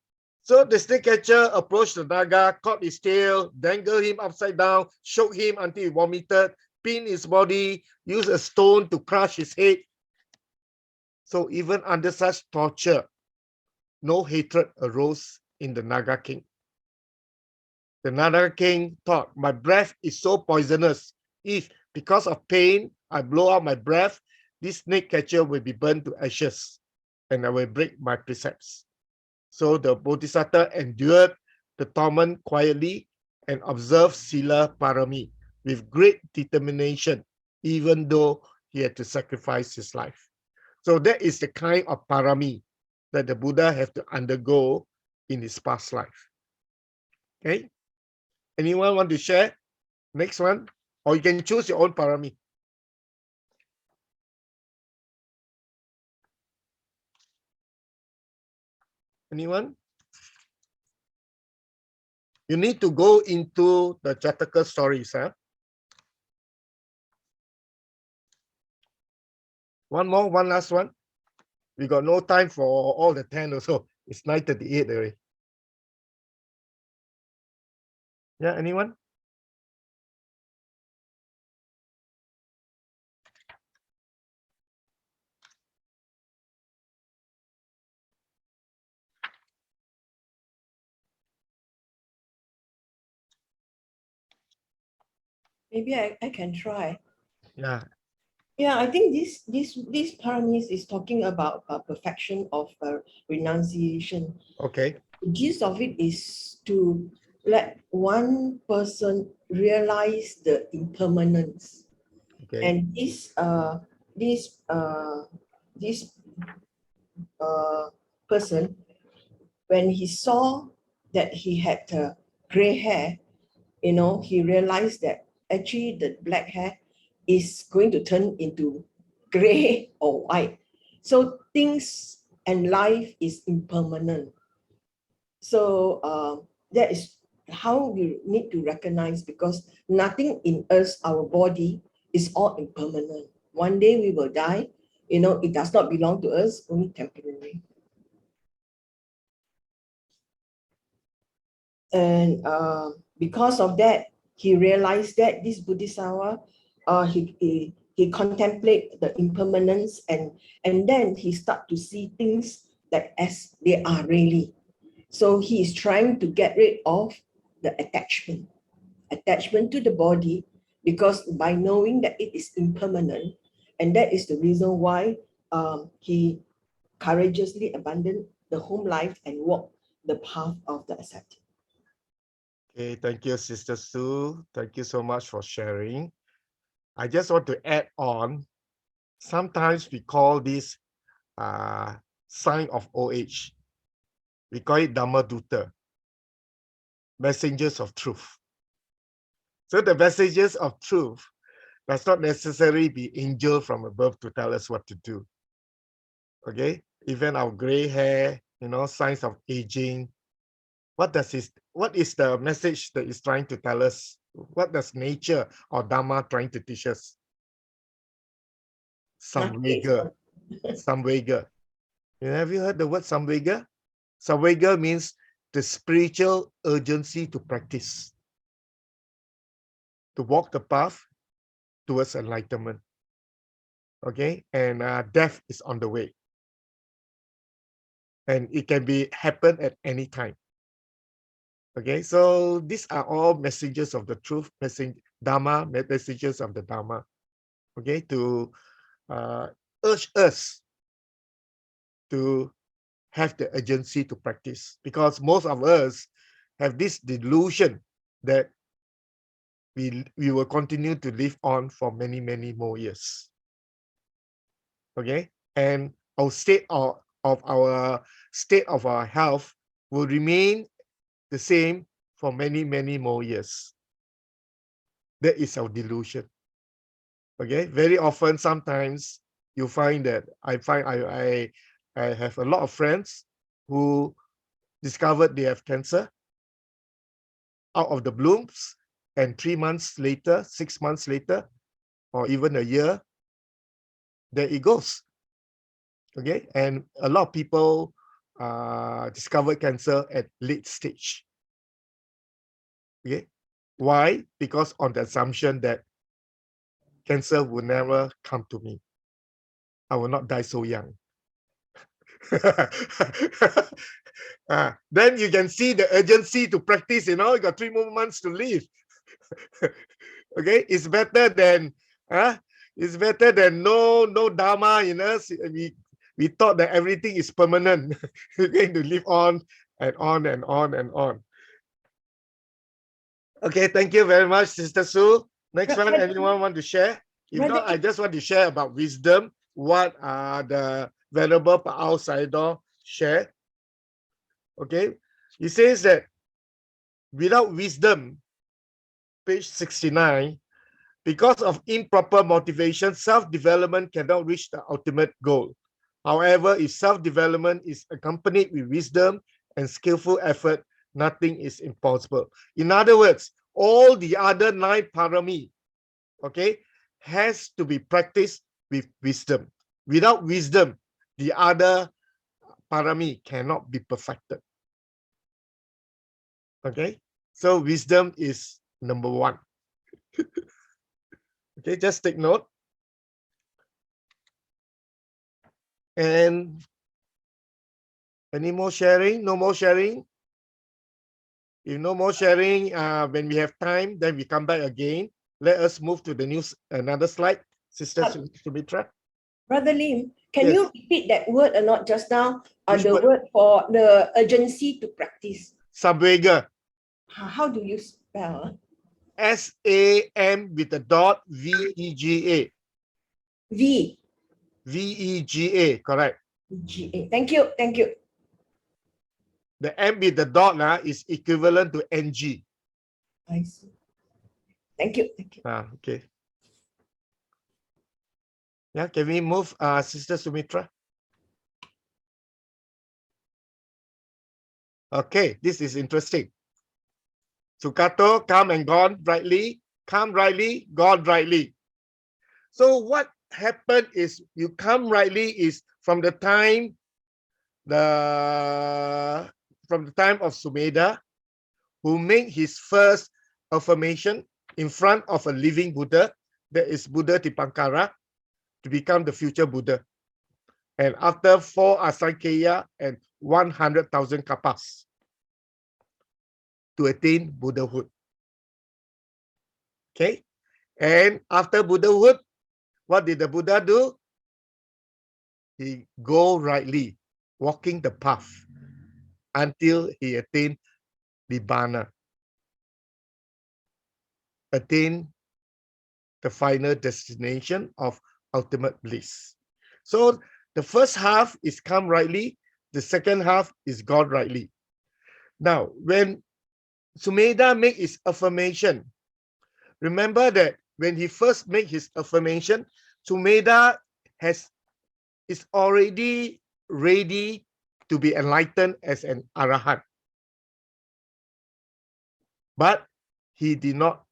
So the snake catcher approached the Naga, caught his tail, dangled him upside down, shook him until he vomited, pinned his body, used a stone to crush his head. So even under such torture, no hatred arose in the Naga king. The Naga king thought, my breath is so poisonous. If, because of pain, I blow out my breath, this snake catcher will be burned to ashes and I will break my precepts. So the Bodhisattva endured the torment quietly and observed Sila Parami with great determination, even though he had to sacrifice his life. So that is the kind of Parami that the Buddha had to undergo in his past life. Okay? Anyone want to share? Next one? Or you can choose your own Parami. Anyone? You need to go into the Jataka stories. Huh? One last one. We got no time for all the 10 or so. It's 9:38 already. Yeah, anyone? Maybe I can try. Yeah. Yeah, I think this paramis is talking about perfection of renunciation. Okay. The gist of it is to let one person realize the impermanence. Okay. And this person, when he saw that he had gray hair, he realized that actually the black hair is going to turn into gray or white. So things and life is impermanent. So that is how we need to recognize, because nothing in us, our body, is all impermanent. One day we will die. It does not belong to us, only temporary. And because of that, he realized that this Bodhisattva, he contemplate the impermanence, and then he start to see things that as they are really. So he is trying to get rid of the attachment to the body, because by knowing that it is impermanent, and that is the reason why he courageously abandoned the home life and walked the path of the ascetic. Okay, thank you, Sister Sue. Thank you so much for sharing. I just want to add on, sometimes we call this sign of old age. We call it Dhamma Duta, messengers of truth. So the messengers of truth does not necessarily be angel from above to tell us what to do. Okay, even our gray hair, signs of aging. What is the message that is trying to tell us? What does nature or Dhamma trying to teach us? Samvega. Samvega. Have you heard the word Samvega? Samvega means the spiritual urgency to practice, to walk the path towards enlightenment. Okay, and death is on the way. And it can happen at any time. Okay, so these are all messages of the truth, Dhamma, messages of the Dhamma. Okay, to urge us to have the urgency to practice, because most of us have this delusion that we will continue to live on for many, many more years. Okay, and our state of our health will remain the same for many, many more years. That is our delusion. Okay, very often, sometimes you find that I have a lot of friends who discovered they have cancer out of the blooms, and 3 months later, 6 months later, or even a year, there it goes. Okay, and a lot of people discover cancer at late stage. Okay, why? Because on the assumption that cancer will never come to me. I will not die so young. Then you can see the urgency to practice. You got 3 more months to live. Okay, it's better than no Dharma in us. We thought that everything is permanent. We're going to live on and on and on and on. Okay, thank you very much, Sister Sue. Next one, anyone want to share? If not, I just want to share about wisdom, what the Venerable Pa'au Sayadaw share. Okay, he says that without wisdom, page 69, because of improper motivation, self-development cannot reach the ultimate goal. However, if self-development is accompanied with wisdom and skillful effort, Nothing is impossible. In other words, all the other 9 parami, okay, has to be practiced with wisdom. Without wisdom, the other parami cannot be perfected. Okay, so wisdom is number 1. Okay, just take note. And any more sharing? No more sharing? If no more sharing, when we have time, then we come back again. Let us move to the another slide. Sister Sumitra. Brother Lim, can Yes. you repeat that word or not just now? Which The word? word for the urgency to practice. Samvega. How do you spell? S-A-M with a dot, V-E-G-A. V. V-E-G-A, correct. G-A. Thank you. Thank you. The M with the dot is equivalent to NG. I see. Thank you. Thank you. Okay. Yeah, can we move, Sister Sumitra? Okay, this is interesting. Sukato, come and gone rightly, come rightly, gone rightly. So what happened is you come rightly is from the time of Sumedha, who made his first affirmation in front of a living Buddha, that is Buddha Dipankara, to become the future Buddha. And after 4 Asankhya and 100,000 kapas to attain Buddhahood. Okay. And after Buddhahood, what did the Buddha do? He go rightly, walking the path until he attained Nibbana, attain the final destination of ultimate bliss. So the first half is come rightly, the second half is gone rightly. Now, when Sumedha made his affirmation, remember that when he first made his affirmation, Sumedha is already ready to be enlightened as an Arahant. But he did not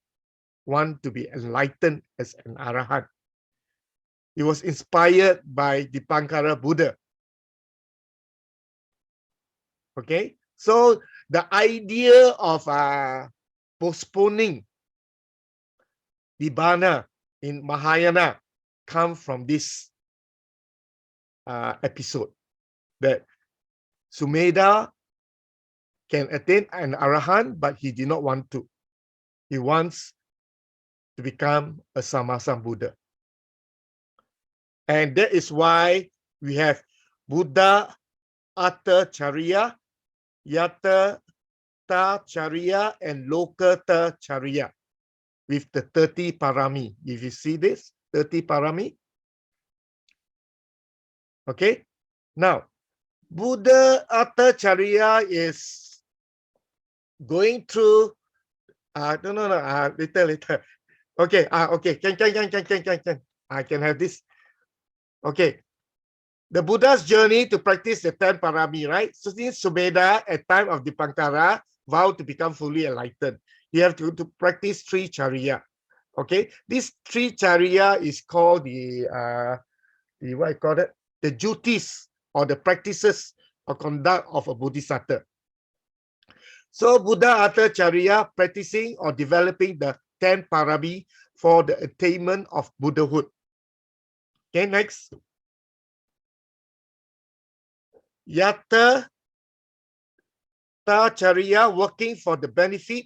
want to be enlightened as an Arahant. He was inspired by Dipankara Buddha. Okay, so the idea of postponing Nibbana in Mahayana come from this episode, that Sumedha can attain an Arahant, but he did not want to. He wants to become a Sammasam Buddha. And that is why we have Buddha Atta Charya, Yatta Charya, and Lokata Charya with the 30 parami. If you see this, 30 parami. Okay. Now, Buddha Atta Charya is going through. No. Later. Okay. Okay. Can. I can have this. Okay. The Buddha's journey to practice the 10 parami, right? So since Sumedha at time of Dipankara vowed to become fully enlightened, you have to practice 3 charya. Okay. This 3 charya is called the what I call it? The duties or the practices or conduct of a Bodhisattva. So Buddha Atta Charya, practicing or developing the 10 parami for the attainment of Buddhahood. Okay, next. Yatta Charya, working for the benefit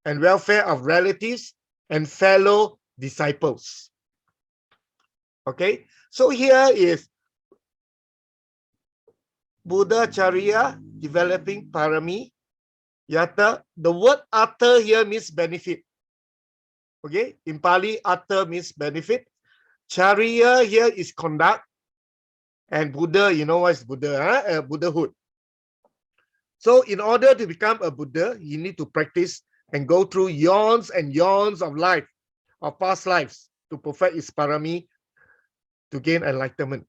and welfare of relatives and fellow disciples. Okay, so here is Buddha Charya, developing parami. Yatta, the word atta here means benefit. Okay, in Pali, atta means benefit. Charya here is conduct. And Buddha, you know what is Buddha? Buddhahood. So in order to become a Buddha, you need to practice and go through eons and eons of life, of past lives, to perfect its parami, to gain enlightenment.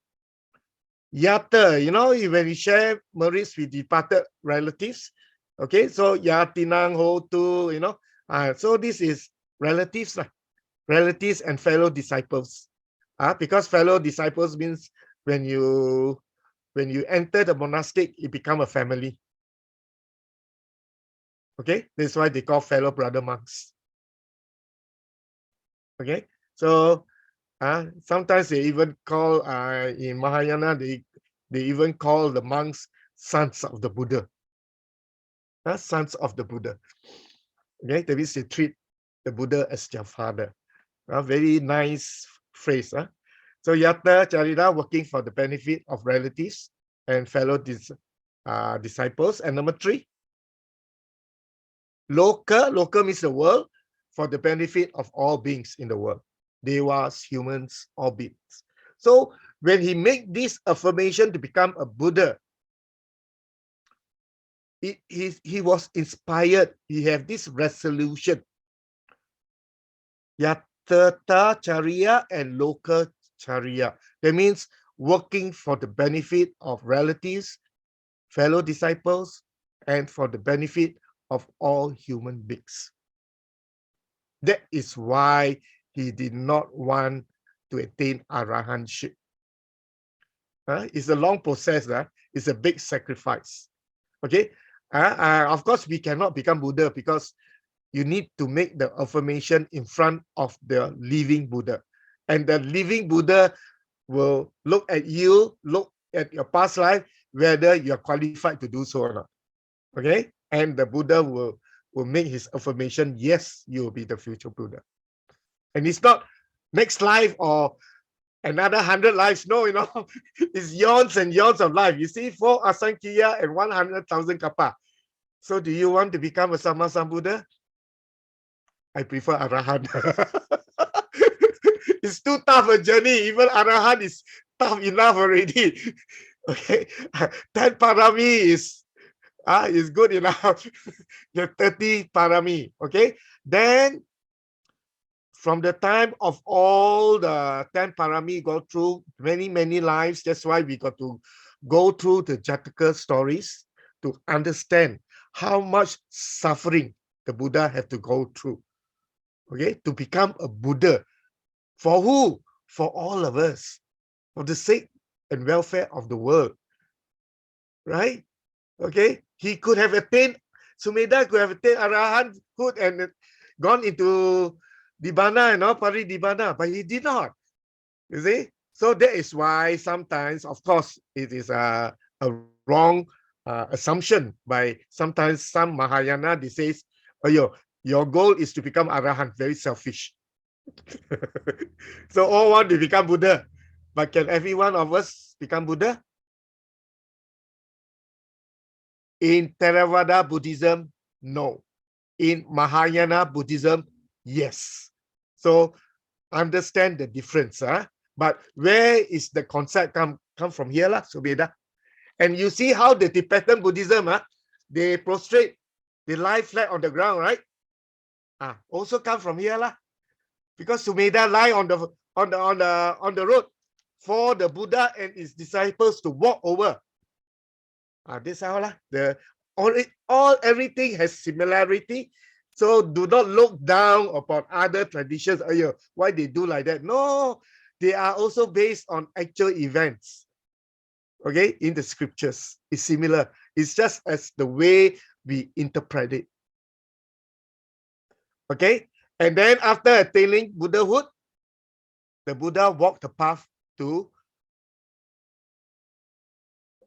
Yatta, you know, when we share merits with departed relatives, Okay, so ya tinang ho tu, so this is relatives, relatives and fellow disciples. Because fellow disciples means when you enter the monastic, you become a family. Okay, that's why they call fellow brother monks. Okay, so sometimes they even call in Mahayana, they even call the monks sons of the Buddha. Sons of the Buddha. Okay, that means they treat the Buddha as their father. Very nice phrase. So Yatta Charita, working for the benefit of relatives and fellow disciples. And number 3, Loka means the world, for the benefit of all beings in the world. Devas, humans, all beings. So when he made this affirmation to become a Buddha, he was inspired. He had this resolution. Yattata Chariya and Loka Chariya. That means working for the benefit of relatives, fellow disciples, and for the benefit of all human beings. That is why he did not want to attain arahantship. It's a long process. It's a big sacrifice. Okay. Of course, we cannot become Buddha because you need to make the affirmation in front of the living Buddha. And the living Buddha will look at you, look at your past life, whether you are qualified to do so or not. Okay? And the Buddha will make his affirmation, yes, you will be the future Buddha. And it's not next life or another 100 lives. No, it's yawns and yawns of life. You see, 4 Asankya and 100,000 kappa. So do you want to become a Sama Sambuddha? I prefer Arahant. It's too tough a journey. Even Arahant is tough enough already. Okay, 10 parami is good enough. The 30 parami. Okay, then from the time of all the 10 parami go through many lives. That's why we got to go through the Jataka stories to understand how much suffering the Buddha had to go through. Okay, to become a Buddha. For who? For all of us. For the sake and welfare of the world. Right? Okay, he could have attained, Sumedha could have attained arahanthood and gone into Nibbana, Paridibana, but he did not. You see? So that is why sometimes, of course, it is a wrong assumption by sometimes some Mahayana. They say, oh, your goal is to become arahant, very selfish. So all want to become Buddha. But can every one of us become Buddha? In Theravada Buddhism, no. In Mahayana Buddhism, yes. So understand the difference. But where is the concept come from here, Subeda? And you see how the Tibetan Buddhism, they prostrate, they lie flat on the ground, right? Also come from here, because Sumedha lie on the road for the Buddha and his disciples to walk over. This how everything has similarity. So do not look down upon other traditions. Why they do like that? No, they are also based on actual events. Okay, in the scriptures, it's similar. It's just as the way we interpret it. Okay, and then after attaining Buddhahood, the Buddha walked the path to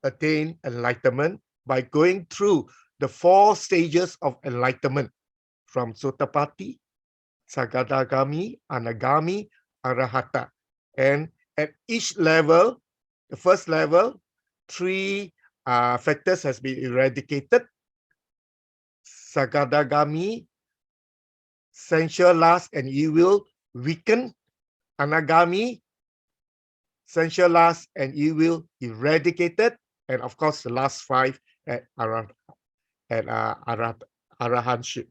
attain enlightenment by going through the 4 stages of enlightenment from Sotapatti, Sagadagami, Anagami, Arahata. And at each level, the first level, 3 factors has been eradicated. Sagadagami, sensual lust and evil weaken. Anagami, sensual lust and evil eradicated. And of course, the last 5 at arahantship.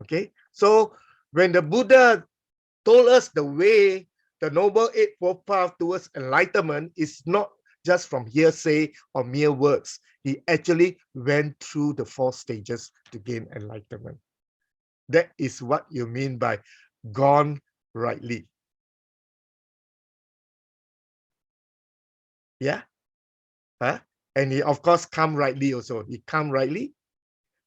Okay, so when the Buddha told us the way, the Noble Eightfold Path towards enlightenment is not just from hearsay or mere words. He actually went through the 4 stages to gain enlightenment. That is what you mean by gone rightly. Yeah? Huh? And he, of course, come rightly also. He come rightly.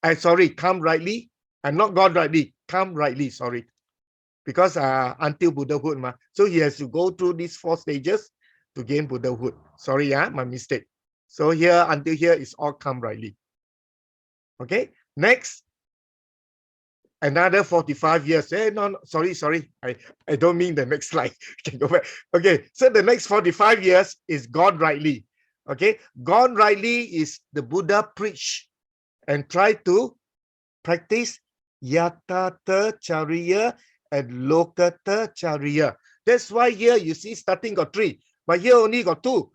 Come rightly. And not gone rightly. Come rightly, sorry. Because until Buddhahood. So he has to go through these 4 stages to gain Buddhahood. Sorry, my mistake. So here, until here, is all come rightly. Okay, next. Another 45 years. No, sorry. I don't mean the next slide. Can go back. Okay, so the next 45 years is gone rightly. Okay, gone rightly is the Buddha preach and try to practice yatata chariya and lokata chariya. That's why here you see starting got 3, but here only got 2.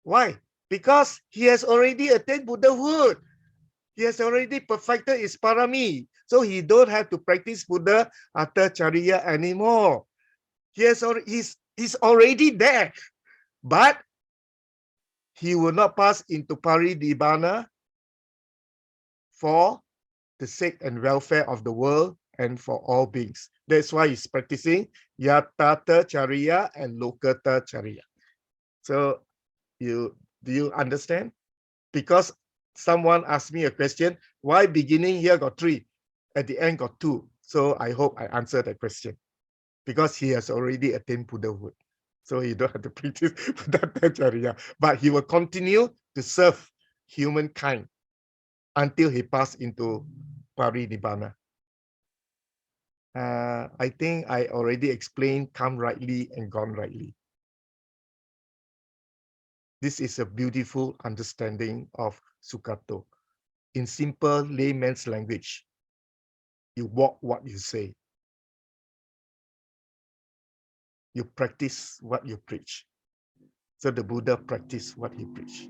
Why? Because he has already attained Buddhahood. He has already perfected his parami. So he don't have to practice Buddha Atta Chariya anymore. He's already there. But he will not pass into Paridibana for the sake and welfare of the world and for all beings. That's why he's practicing Yatata Chariya and Lokata Chariya. So do you understand? Because someone asked me a question, why beginning here got 3, at the end got 2? So I hope I answered that question. Because he has already attained Buddhahood. So he don't have to practice Buddha Charya. But he will continue to serve humankind until he passes into Parinibbana. I think I already explained come rightly and gone rightly. This is a beautiful understanding of Sukato. In simple layman's language, you walk what you say. You practice what you preach. So the Buddha practiced what he preached.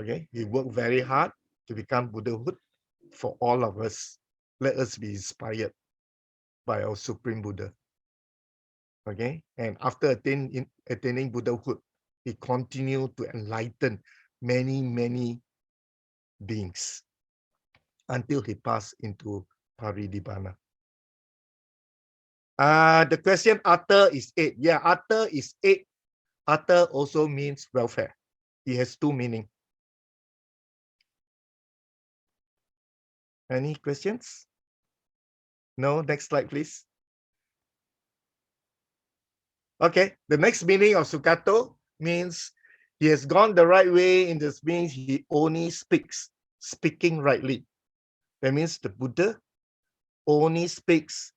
Okay, he worked very hard to become Buddhahood for all of us. Let us be inspired by our Supreme Buddha. Okay, and after attaining Buddhahood, he continued to enlighten many beings until he passed into Parinibbana. The question Atta is 8. Yeah, Atta is 8. Atta also means welfare. It has 2 meanings. Any questions? No, next slide, please. Okay, the next meaning of Sukato means he has gone the right way. In this means he only speaking rightly. That means the Buddha only speaks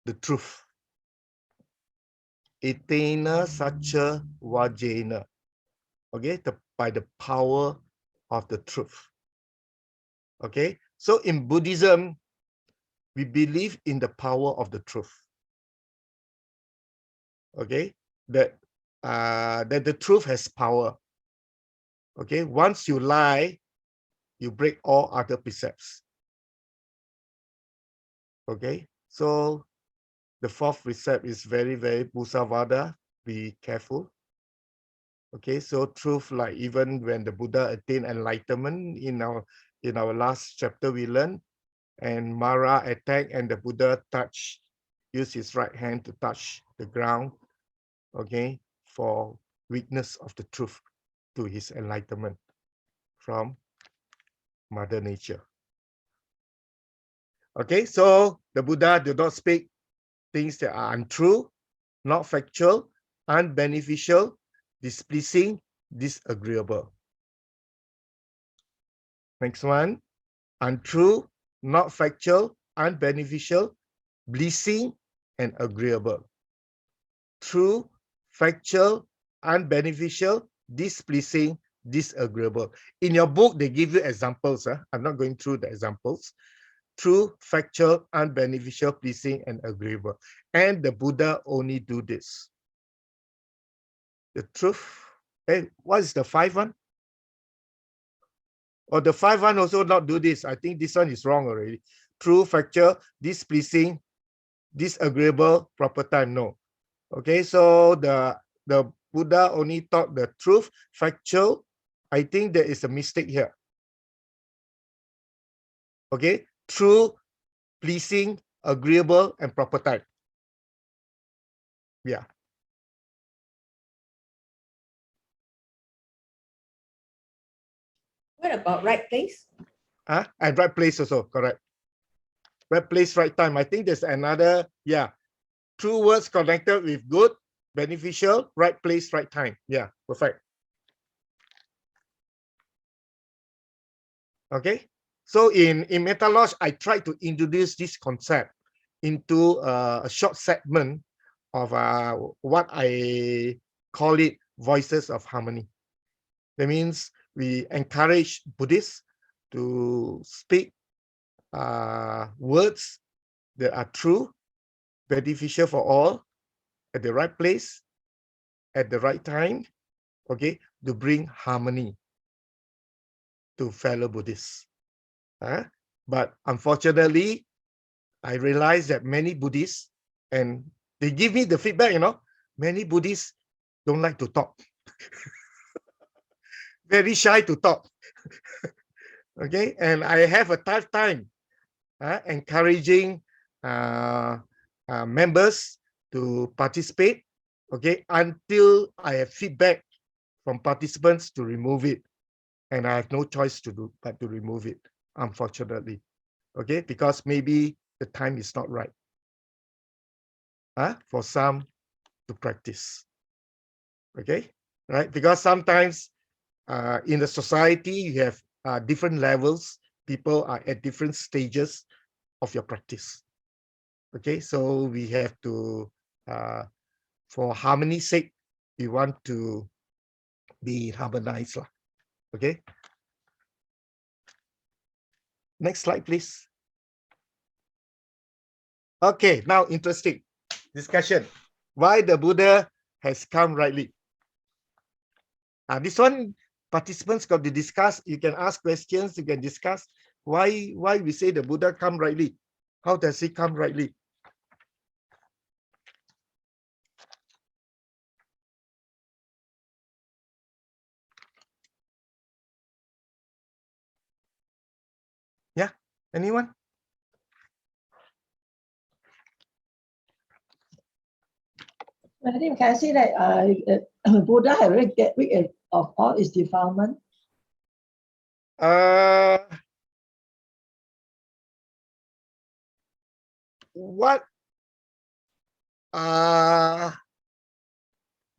the truth. Etena sacha vajena. Okay, by the power of the truth. Okay, so in Buddhism, we believe in the power of the truth. Okay, that the truth has power. Okay, once you lie, you break all other precepts. Okay, so the 4th precept is very Musavada, be careful. Okay, so truth, like even when the Buddha attained enlightenment, in our last chapter we learned, and Mara attacked and the Buddha used his right hand to touch the ground, okay, for witness of the truth to his enlightenment from Mother Nature. Okay, so the Buddha did not speak things that are untrue, not factual, unbeneficial, displeasing, disagreeable. Next one, untrue, not factual, unbeneficial, pleasing, and agreeable. True, factual, unbeneficial, displeasing, disagreeable. In your book, they give you examples. I'm not going through the examples. True, factual, unbeneficial, pleasing, and agreeable. And the Buddha only do this. The truth. Hey, what is the 5th one? Or the 5th one also not do this. I think this one is wrong already. True, factual, displeasing, disagreeable, proper time. No. Okay, so the Buddha only taught the truth, factual. I think there is a mistake here. Okay, true, pleasing, agreeable, and proper time. Yeah. What about right place? And right place also, correct. Right place, right time. I think there's another, yeah. True words connected with good, beneficial, right place, right time. Yeah, perfect. Okay. So in Metta Lodge, I tried to introduce this concept into a short segment of what I call it voices of harmony. That means we encourage Buddhists to speak words that are true, beneficial for all, at the right place, at the right time, okay, to bring harmony to fellow Buddhists. But unfortunately, I realized that many Buddhists, and they give me the feedback, many Buddhists don't like to talk. Very shy to talk. Okay, and I have a tough time encouraging members to participate, okay, until I have feedback from participants to remove it. And I have no choice to do but to remove it, unfortunately. Okay, because maybe the time is not right for some to practice. Okay, right? Because sometimes in the society, you have different levels. People are at different stages of your practice. Okay, so we have to, for harmony's sake, we want to be harmonized. Okay. Next slide, please. Okay, now interesting discussion. Why the Buddha has come rightly. This one, participants got to discuss. You can ask questions, you can discuss why we say the Buddha come rightly. How does he come rightly? Yeah, anyone? I think can I say that Buddha had already get rid of all its defilement. What the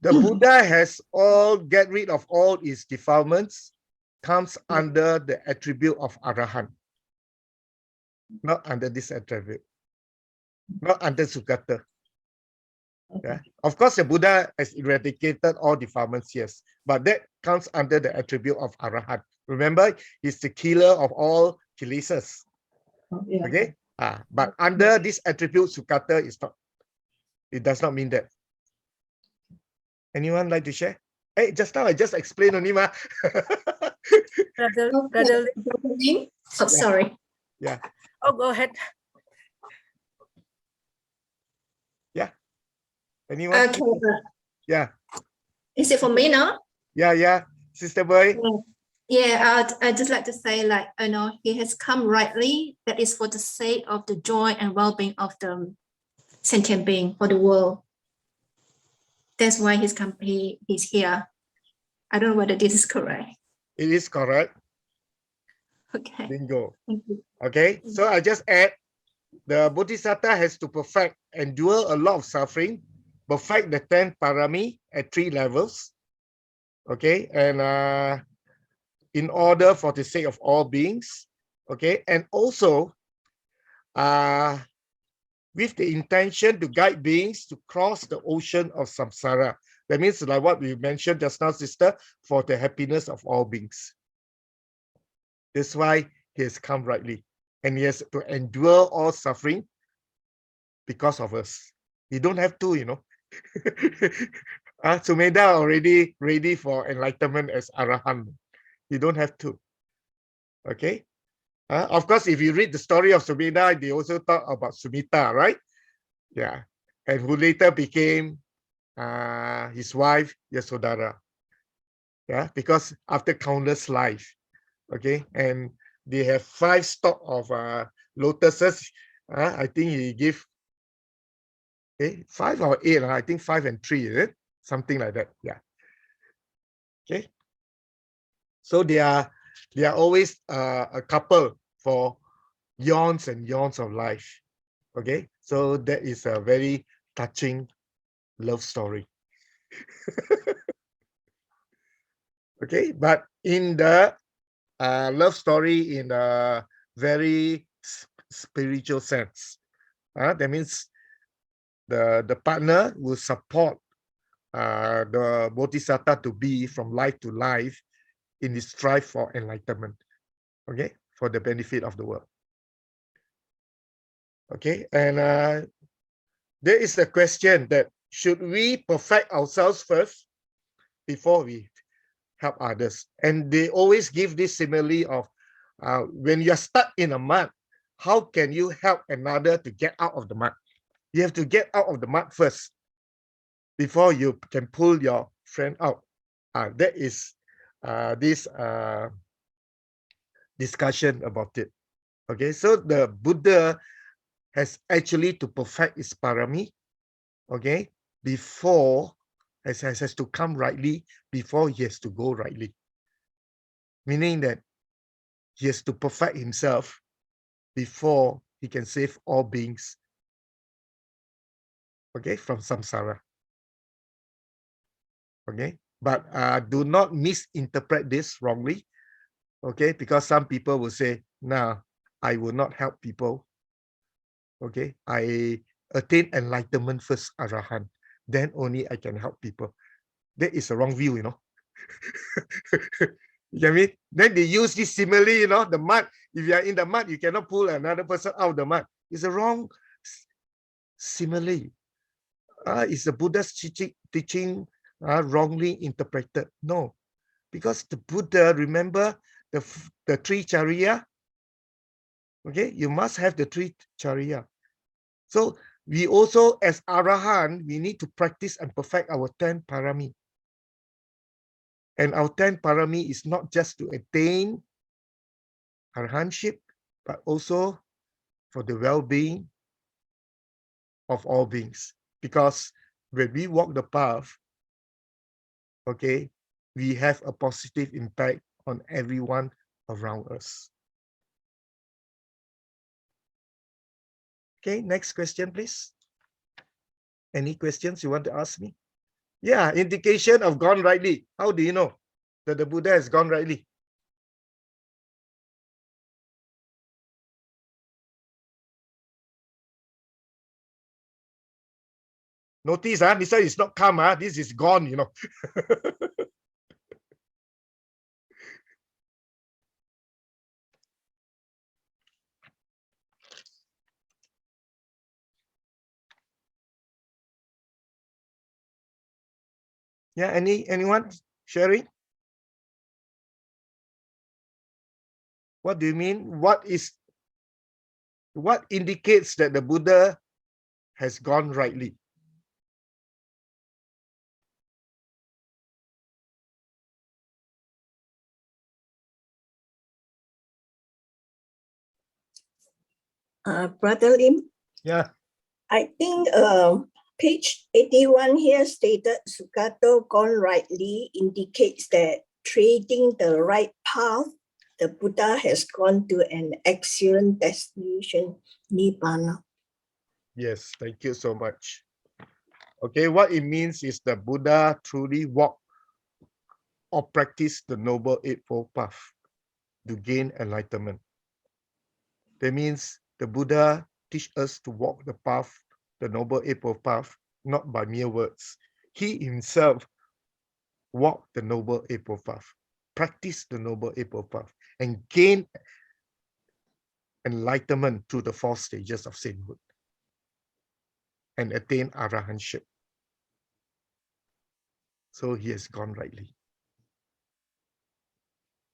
Buddha has all get rid of all its defilements comes under the attribute of Arahant, not under this attribute, not under Sukata. Yeah. Of course, the Buddha has eradicated all defilements, yes, but that comes under the attribute of Arahant. Remember, he's the killer of all kilesas. Yeah. Okay, but under this attribute, Sukata is not. It does not mean that. Anyone like to share? Hey, just now I just explained only, ma. Brother, So sorry. Yeah. oh, go ahead. Yeah. Anyone? Okay. Yeah. Is it for me now? Yeah. Sister boy. Yeah, I'd just like to say, like, he has come rightly. That is for the sake of the joy and well-being of the sentient being for the world. That's why he's here. I don't know whether this is correct. It is correct. Okay. Bingo. Thank you. Okay. So I just add the Bodhisattva has to perfect, endure a lot of suffering, perfect the 10 parami at 3 levels. Okay. And in order for the sake of all beings. Okay. And also with the intention to guide beings to cross the ocean of samsara. That means like what we mentioned just now, sister, for the happiness of all beings. That's why he has come rightly. And he has to endure all suffering because of us. He don't have to, Sumedha already ready for enlightenment as Arahant. You don't have to. Okay. Of course, if you read the story of Sumedha, they also talk about Sumita, right? Yeah. And who later became his wife Yasodhara. Yeah, because after countless life, okay, and they have 5 stalk of lotuses. I think he give 5 or 8. I think 5 and 3, is it? Something like that. Yeah. Okay. So they are always a couple for eons and eons of life. Okay, so that is a very touching love story. Okay, but in the love story in a very spiritual sense, that means the partner will support the bodhisattva to be from life to life in his strive for enlightenment, okay, for the benefit of the world. Okay, and there is a question that should we perfect ourselves first before we help others? And they always give this simile of when you're stuck in a mud, how can you help another to get out of the mud? You have to get out of the mud first before you can pull your friend out. That is this discussion about it. Okay, so the Buddha has actually to perfect his parami, okay, before has to come rightly before he has to go rightly. Meaning that he has to perfect himself before he can save all beings, okay, from samsara. Okay, but do not misinterpret this wrongly, okay, because some people will say, "No, I will not help people. Okay, I attain enlightenment first, Arahant, then only I can help people." That is a wrong view, you know. You get me? Then they use this simile, you know, the mud. If you are in the mud, you cannot pull another person out of the mud. It's a wrong simile. Is the Buddha's teaching wrongly interpreted? No, because the Buddha, remember the 3 charya. Okay, you must have the 3 charya. So we also, as Arahant, we need to practice and perfect our 10 parami. And our 10 parami is not just to attain arahantship, but also for the well-being of all beings. Because when we walk the path, okay, we have a positive impact on everyone around us. Okay, next question, please. Any questions you want to ask me? Yeah, indication of gone rightly. How do you know that the Buddha has gone rightly? Notice, this one is not come, this is gone, you know. Yeah, anyone sharing? What do you mean? What indicates that the Buddha has gone rightly? Brother Lim, Yeah. I think page 81 here stated Sugato gone rightly indicates that treading the right path, the Buddha has gone to an excellent destination, Nibbana. Yes, thank you so much. Okay, what it means is the Buddha truly walked or practiced the Noble Eightfold Path to gain enlightenment. That means the Buddha teach us to walk the path, the Noble Eightfold Path, not by mere words. He himself walked the Noble Eightfold Path, practiced the Noble Eightfold Path, and gained enlightenment through the 4 stages of sainthood and attain arahantship. So he has gone rightly.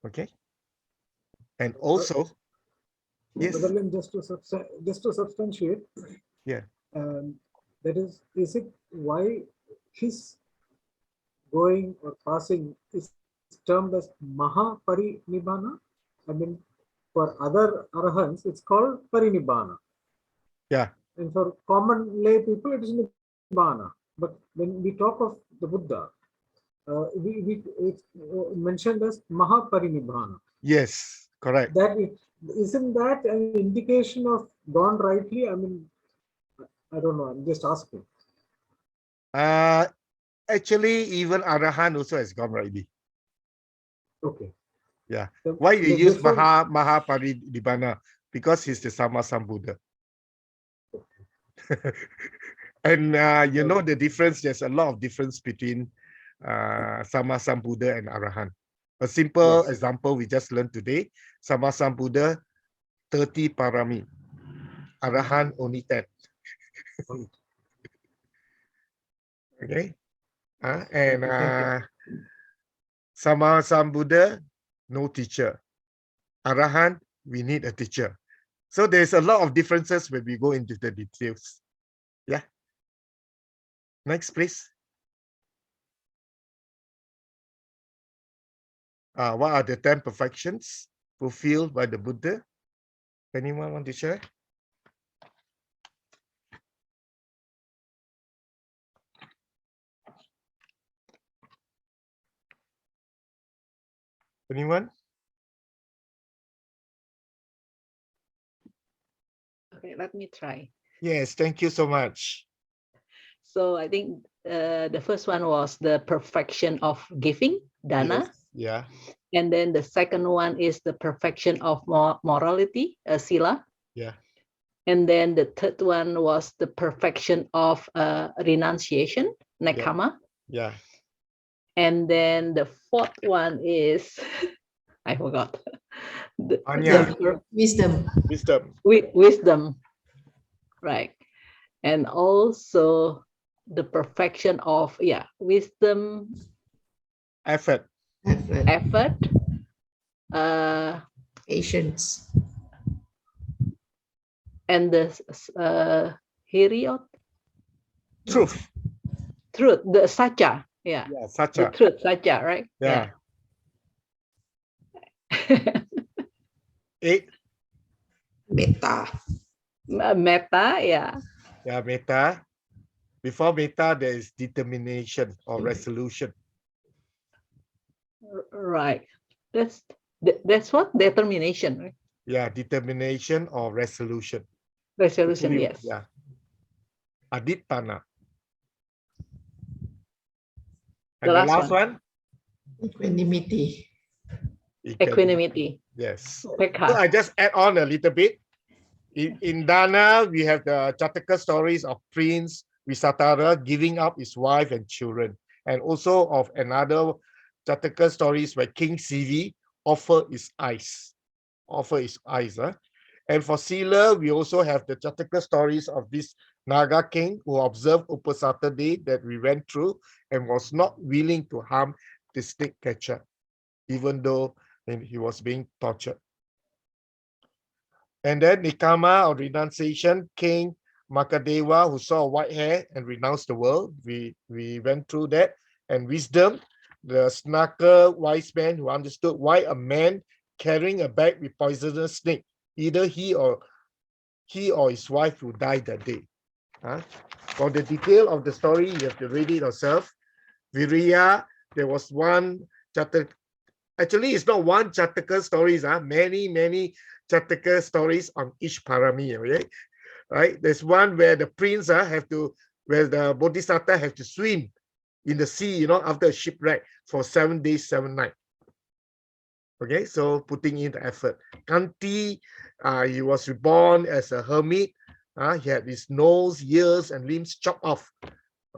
Okay. And also, yes. Brother Lim, just to substantiate. Yeah. That is it why his going or passing is termed as Mahaparinibbana. I mean, for other arahants, it's called Parinibbana. Yeah. And for common lay people, it is Nibbana. But when we talk of the Buddha, it's mentioned as Mahaparinibbana. Yes, correct. Isn't that an indication of gone rightly? I mean, I don't know. I'm just asking. Actually, even Arahan also has gone rightly. Okay. Yeah. So Why you the use difference- Mahaparinibbana? Because he's the Sama Sambuddha. And you know the difference, there's a lot of difference between Sama Sambuddha and Arahan. A simple Yes. example we just learned today, Sama Sambuddha, 30 parami. Arahan only 10. Okay. And Sama Sambuddha, no teacher. Arahan, we need a teacher. So there's a lot of differences when we go into the details. Yeah. Next, please. What are the 10 perfections fulfilled by the Buddha? Anyone want to share? Anyone? Okay, let me try. Yes, thank you so much. So I think the first one was the perfection of giving, dana. Yes, yeah. And then the second one is the perfection of morality, sila. Yeah. And then the third one was the perfection of renunciation, nekkhamma. Yeah. And then the fourth one is, I forgot. Anya. Wisdom. Wisdom, right. And also the perfection of, wisdom. Effort. Patience. And the hiriot. Truth. The sacha. Yeah. Sacha. The truth, sacha, right? Yeah. 8. Metta. Metta, yeah. Yeah, metta. Before metta, there is determination or resolution. Right. That's what? Determination, right? Yeah, determination or resolution. Resolution, Actually, yes. Yeah. Aditana. And the last one? Equanimity. Equanimity. Yes. Pekha. So I just add on a little bit. In Dana, we have the Jataka stories of Prince Visatara giving up his wife and children, and also of another Jataka stories where King Sivi offered his eyes. And for Sila, we also have the Jataka stories of this Naga king who observed Upasata Day that we went through and was not willing to harm the snake catcher, even though he was being tortured. And then Nikama or renunciation, King Makadewa, who saw white hair and renounced the world. We went through that. And wisdom, the snacker wise man who understood why a man carrying a bag with poisonous snake, either he or his wife will die that day. For the detail of the story, you have to read it yourself. Viriya, there was one Jataka. Actually, it's not one Jataka stories, many Jataka stories on each parami, right? There's one where the prince where the bodhisattva have to swim in the sea, after a shipwreck for 7 days, 7 nights. Okay, so putting in the effort. Kanti, he was reborn as a hermit. He had his nose, ears, and limbs chopped off.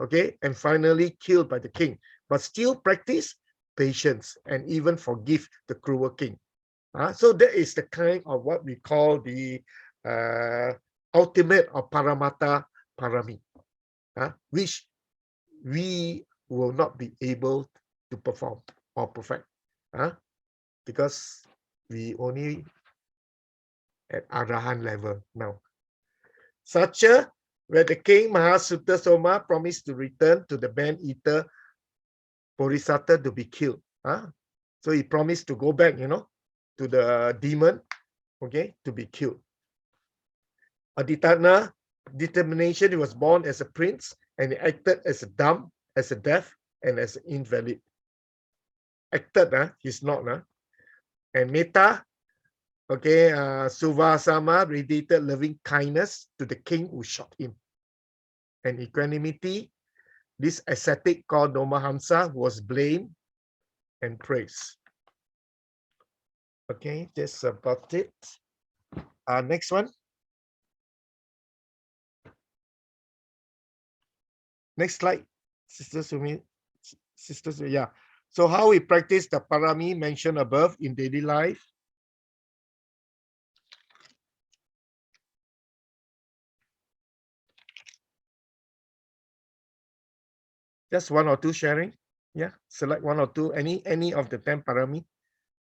Okay, and finally killed by the king, but still practice patience and even forgive the cruel king. So that is the kind of what we call the ultimate or paramata parami, which we will not be able to perform or perfect, because we only at Arahan level now. Sacha, where the king Mahasutta Soma promised to return to the man-eater Bodhisattva to be killed. So he promised to go back, to the demon, okay, to be killed. Aditana, determination, he was born as a prince and he acted as a dumb, as a deaf, and as an invalid. Acted, he's not. And Metta, okay, Suvasama radiated loving kindness to the king who shot him. And equanimity, this ascetic called Nomahamsa was blamed and praised. Okay, that's about it. Next one. Next slide, Sister Sumi. Yeah. So how we practice the parami mentioned above in daily life. Just one or two sharing. Yeah, select one or two, any of the 10 parami.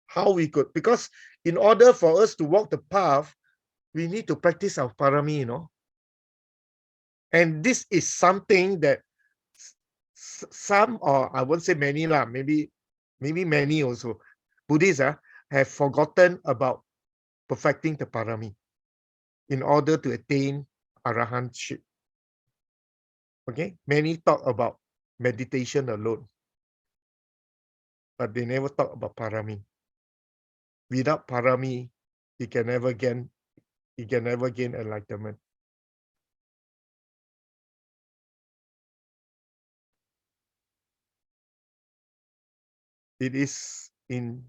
How we could, because in order for us to walk the path, we need to practice our parami, And this is something that some, or I won't say many, maybe many also, Buddhists have forgotten about perfecting the parami in order to attain arahantship. Okay, many talk about meditation alone, but they never talk about parami. Without parami, you can never gain enlightenment. It is in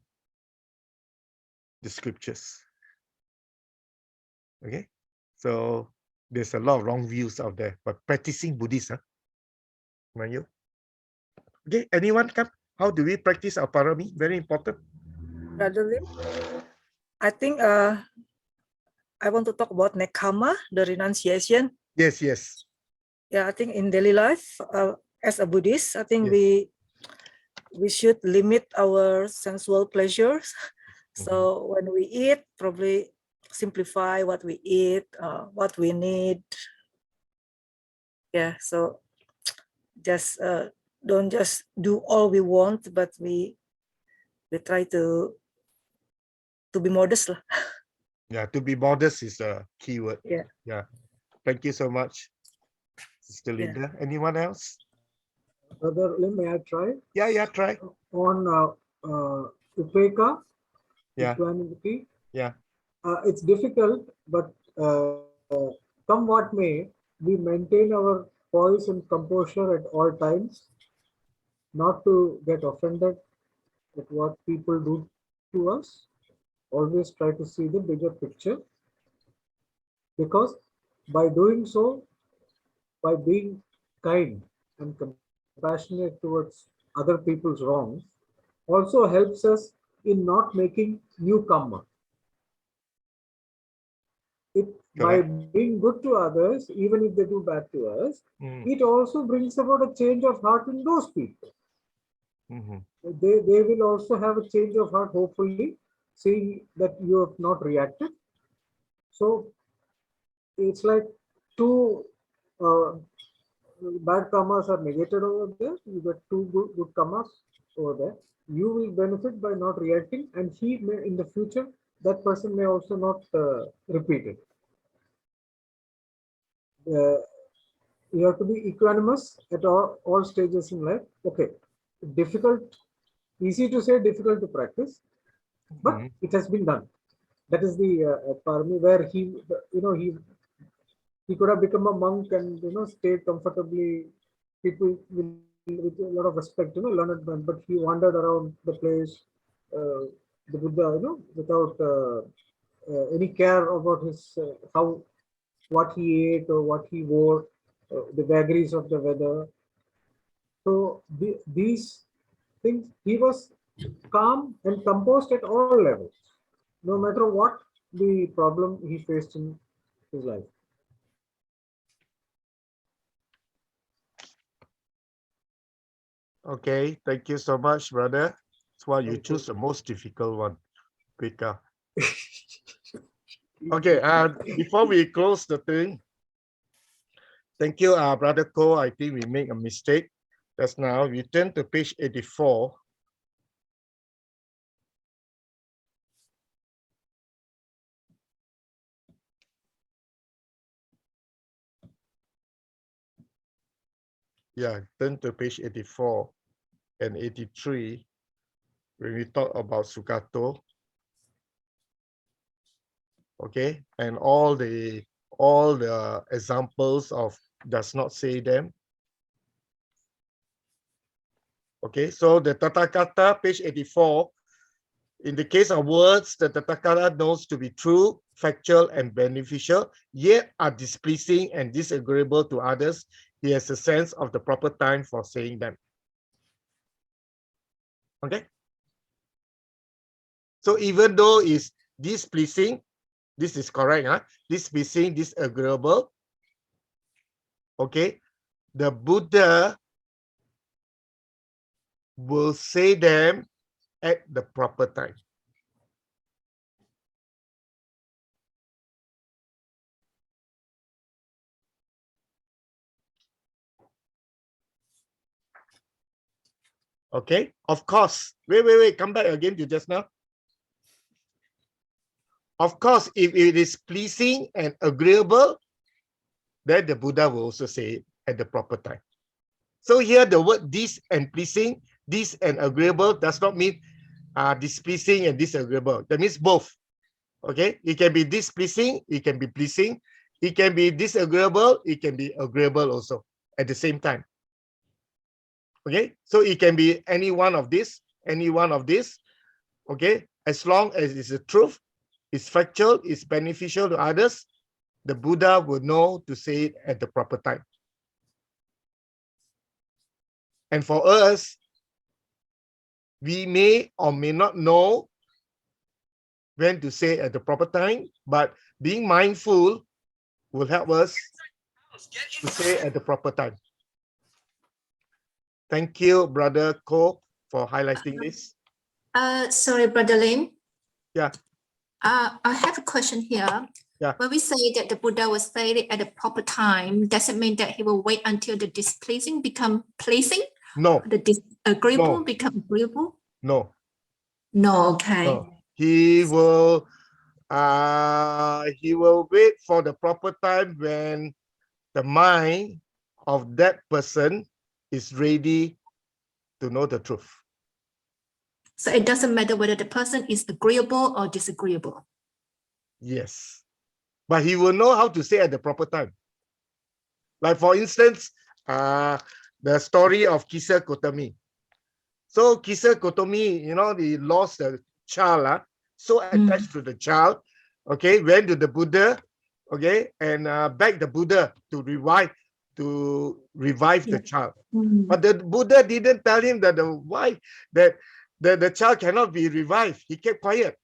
the scriptures. Okay, so there's a lot of wrong views out there, but practicing Buddhist, Mayu. Okay, anyone come? How do we practice our parami? Very important. Brother Lim, I think I want to talk about nekama, the renunciation. Yes. Yeah, I think in daily life, as a Buddhist, I think Yes. we should limit our sensual pleasures. So when we eat, probably simplify what we eat, what we need. Yeah, so just don't just do all we want, but we try to be modest. Yeah, to be modest is a key word. Yeah. Thank you so much, Sister Linda. Anyone else? Brother Lim, may I try? Yeah, try. On upeka, equanimity. Yeah. It's difficult, but come what may, we maintain our poise and composure at all times, not to get offended at what people do to us. Always try to see the bigger picture, because by doing so, by being kind and compassionate towards other people's wrongs, also helps us in not making new karma. By being good to others, even if they do bad to us, it also brings about a change of heart in those people. They will also have a change of heart, hopefully, seeing that you have not reacted. So it's like two bad karmas are negated over there. You get two good karmas over there. You will benefit by not reacting, and he may, in the future, that person may also not repeat it. You have to be equanimous at all stages in life. Okay, difficult, easy to say, difficult to practice, but it has been done. That is the parami where he could have become a monk and stayed comfortably. People with a lot of respect, learned man, but he wandered around the place, the Buddha, without any care about his what he ate or what he wore, the vagaries of the weather. So these things, he was calm and composed at all levels, no matter what the problem he faced in his life. Okay, thank you so much, brother. That's why you choose the most difficult one, Pika. Okay, before we close the thing, Thank you, Brother Ko. I think we make a mistake just now. We turn to page 84. Yeah, turn to page 84 and 83 when we talk about Sukato. Okay, and all the examples of does not say them. Okay, so the Tathagata, page 84, in the case of words, the Tathagata knows to be true, factual, and beneficial, yet are displeasing and disagreeable to others. He has a sense of the proper time for saying them. Okay, so even though it's displeasing, this is correct, huh? Displeasing, disagreeable. Okay, the Buddha will say them at the proper time. Okay, of course. Wait, come back again to just now. Of course, if it is pleasing and agreeable, then the Buddha will also say it at the proper time. So here the word dis and pleasing, dis and agreeable does not mean displeasing and disagreeable. That means both. Okay, it can be displeasing, it can be pleasing, it can be disagreeable, it can be agreeable also at the same time. Okay, so it can be any one of this, okay, as long as it's the truth, it's factual, it's beneficial to others, the Buddha will know to say it at the proper time. And for us, we may or may not know when to say it at the proper time, but being mindful will help us to say it at the proper time. Thank you, Brother Ko, for highlighting this. Sorry, Brother Lim. Yeah. I have a question here. Yeah. When we say that the Buddha will say it at the proper time, does it mean that he will wait until the displeasing become pleasing? No. The disagreeable No. become agreeable? No. No, okay. No. He will wait for the proper time when the mind of that person is ready to know the truth. So it doesn't matter whether the person is agreeable or disagreeable. Yes. But he will know how to say at the proper time. Like for instance, the story of Kisa Kotami. So Kisa Kotami, you know, he lost the child, so attached to the child, okay, went to the Buddha, okay, and begged the Buddha to revive the child. But the Buddha didn't tell him that the child cannot be revived. He kept quiet.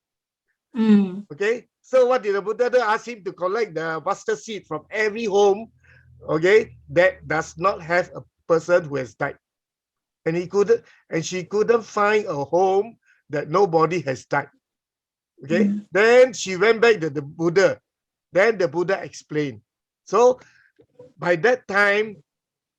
Okay, so what did the Buddha do? Ask him to collect the mustard seed from every home, okay, that does not have a person who has died. And she couldn't find a home that nobody has died. Okay, then she went back to the Buddha. Then the Buddha explained. So by that time,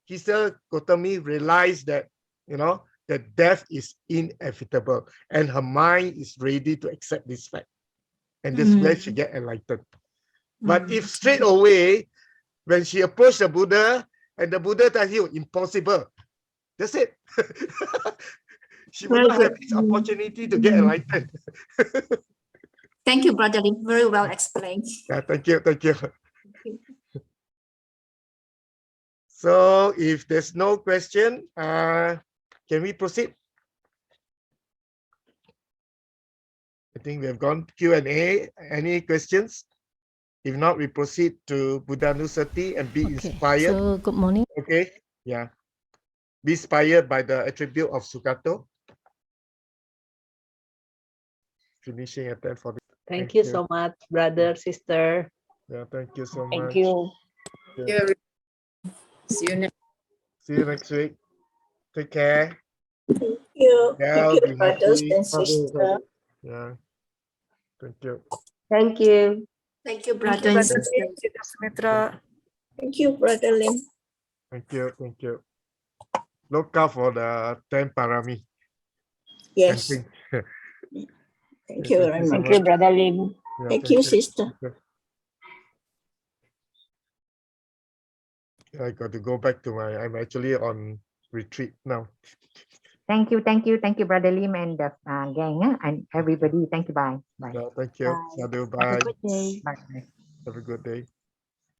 Kisa Kotami realized that, you know, that death is inevitable and her mind is ready to accept this fact. And this way she get enlightened. But if straight away, when she approached the Buddha and the Buddha tells you impossible, that's it. She will not have this opportunity to get enlightened. Thank you, Brother Lim. Very well explained. Yeah, thank you. So if there's no question, can we proceed? I think we have gone Q&A. Any questions? If not, we proceed to Buddhanusati and be inspired. So good morning. Okay, yeah. Be inspired by the attribute of Sukato. Finishing at 10:40. Thank you so much, brother, sister. Yeah, thank you so much. Thank you. Yeah. See you next. See you next week. Take care. Thank you. Yeah, Thank be you, brothers happy. and sisters. Yeah. Thank you. Thank you. Thank you, Thank brother you, and Brother sister. Lim, Sister Sumitra. Thank you, Brother Lim. Thank you. Thank you. Look out for the 10 parami. Yes. Chanting. Thank you very Thank much. you, Brother Lim. Yeah, Thank you, sister. Thank you. I got to go back to I'm actually on retreat now. Thank you, Brother Lim and the gang and everybody. Thank you. Bye. Bye. Yeah, thank you. Bye. Sadhu, Have bye. a good day. Bye. Have a good day.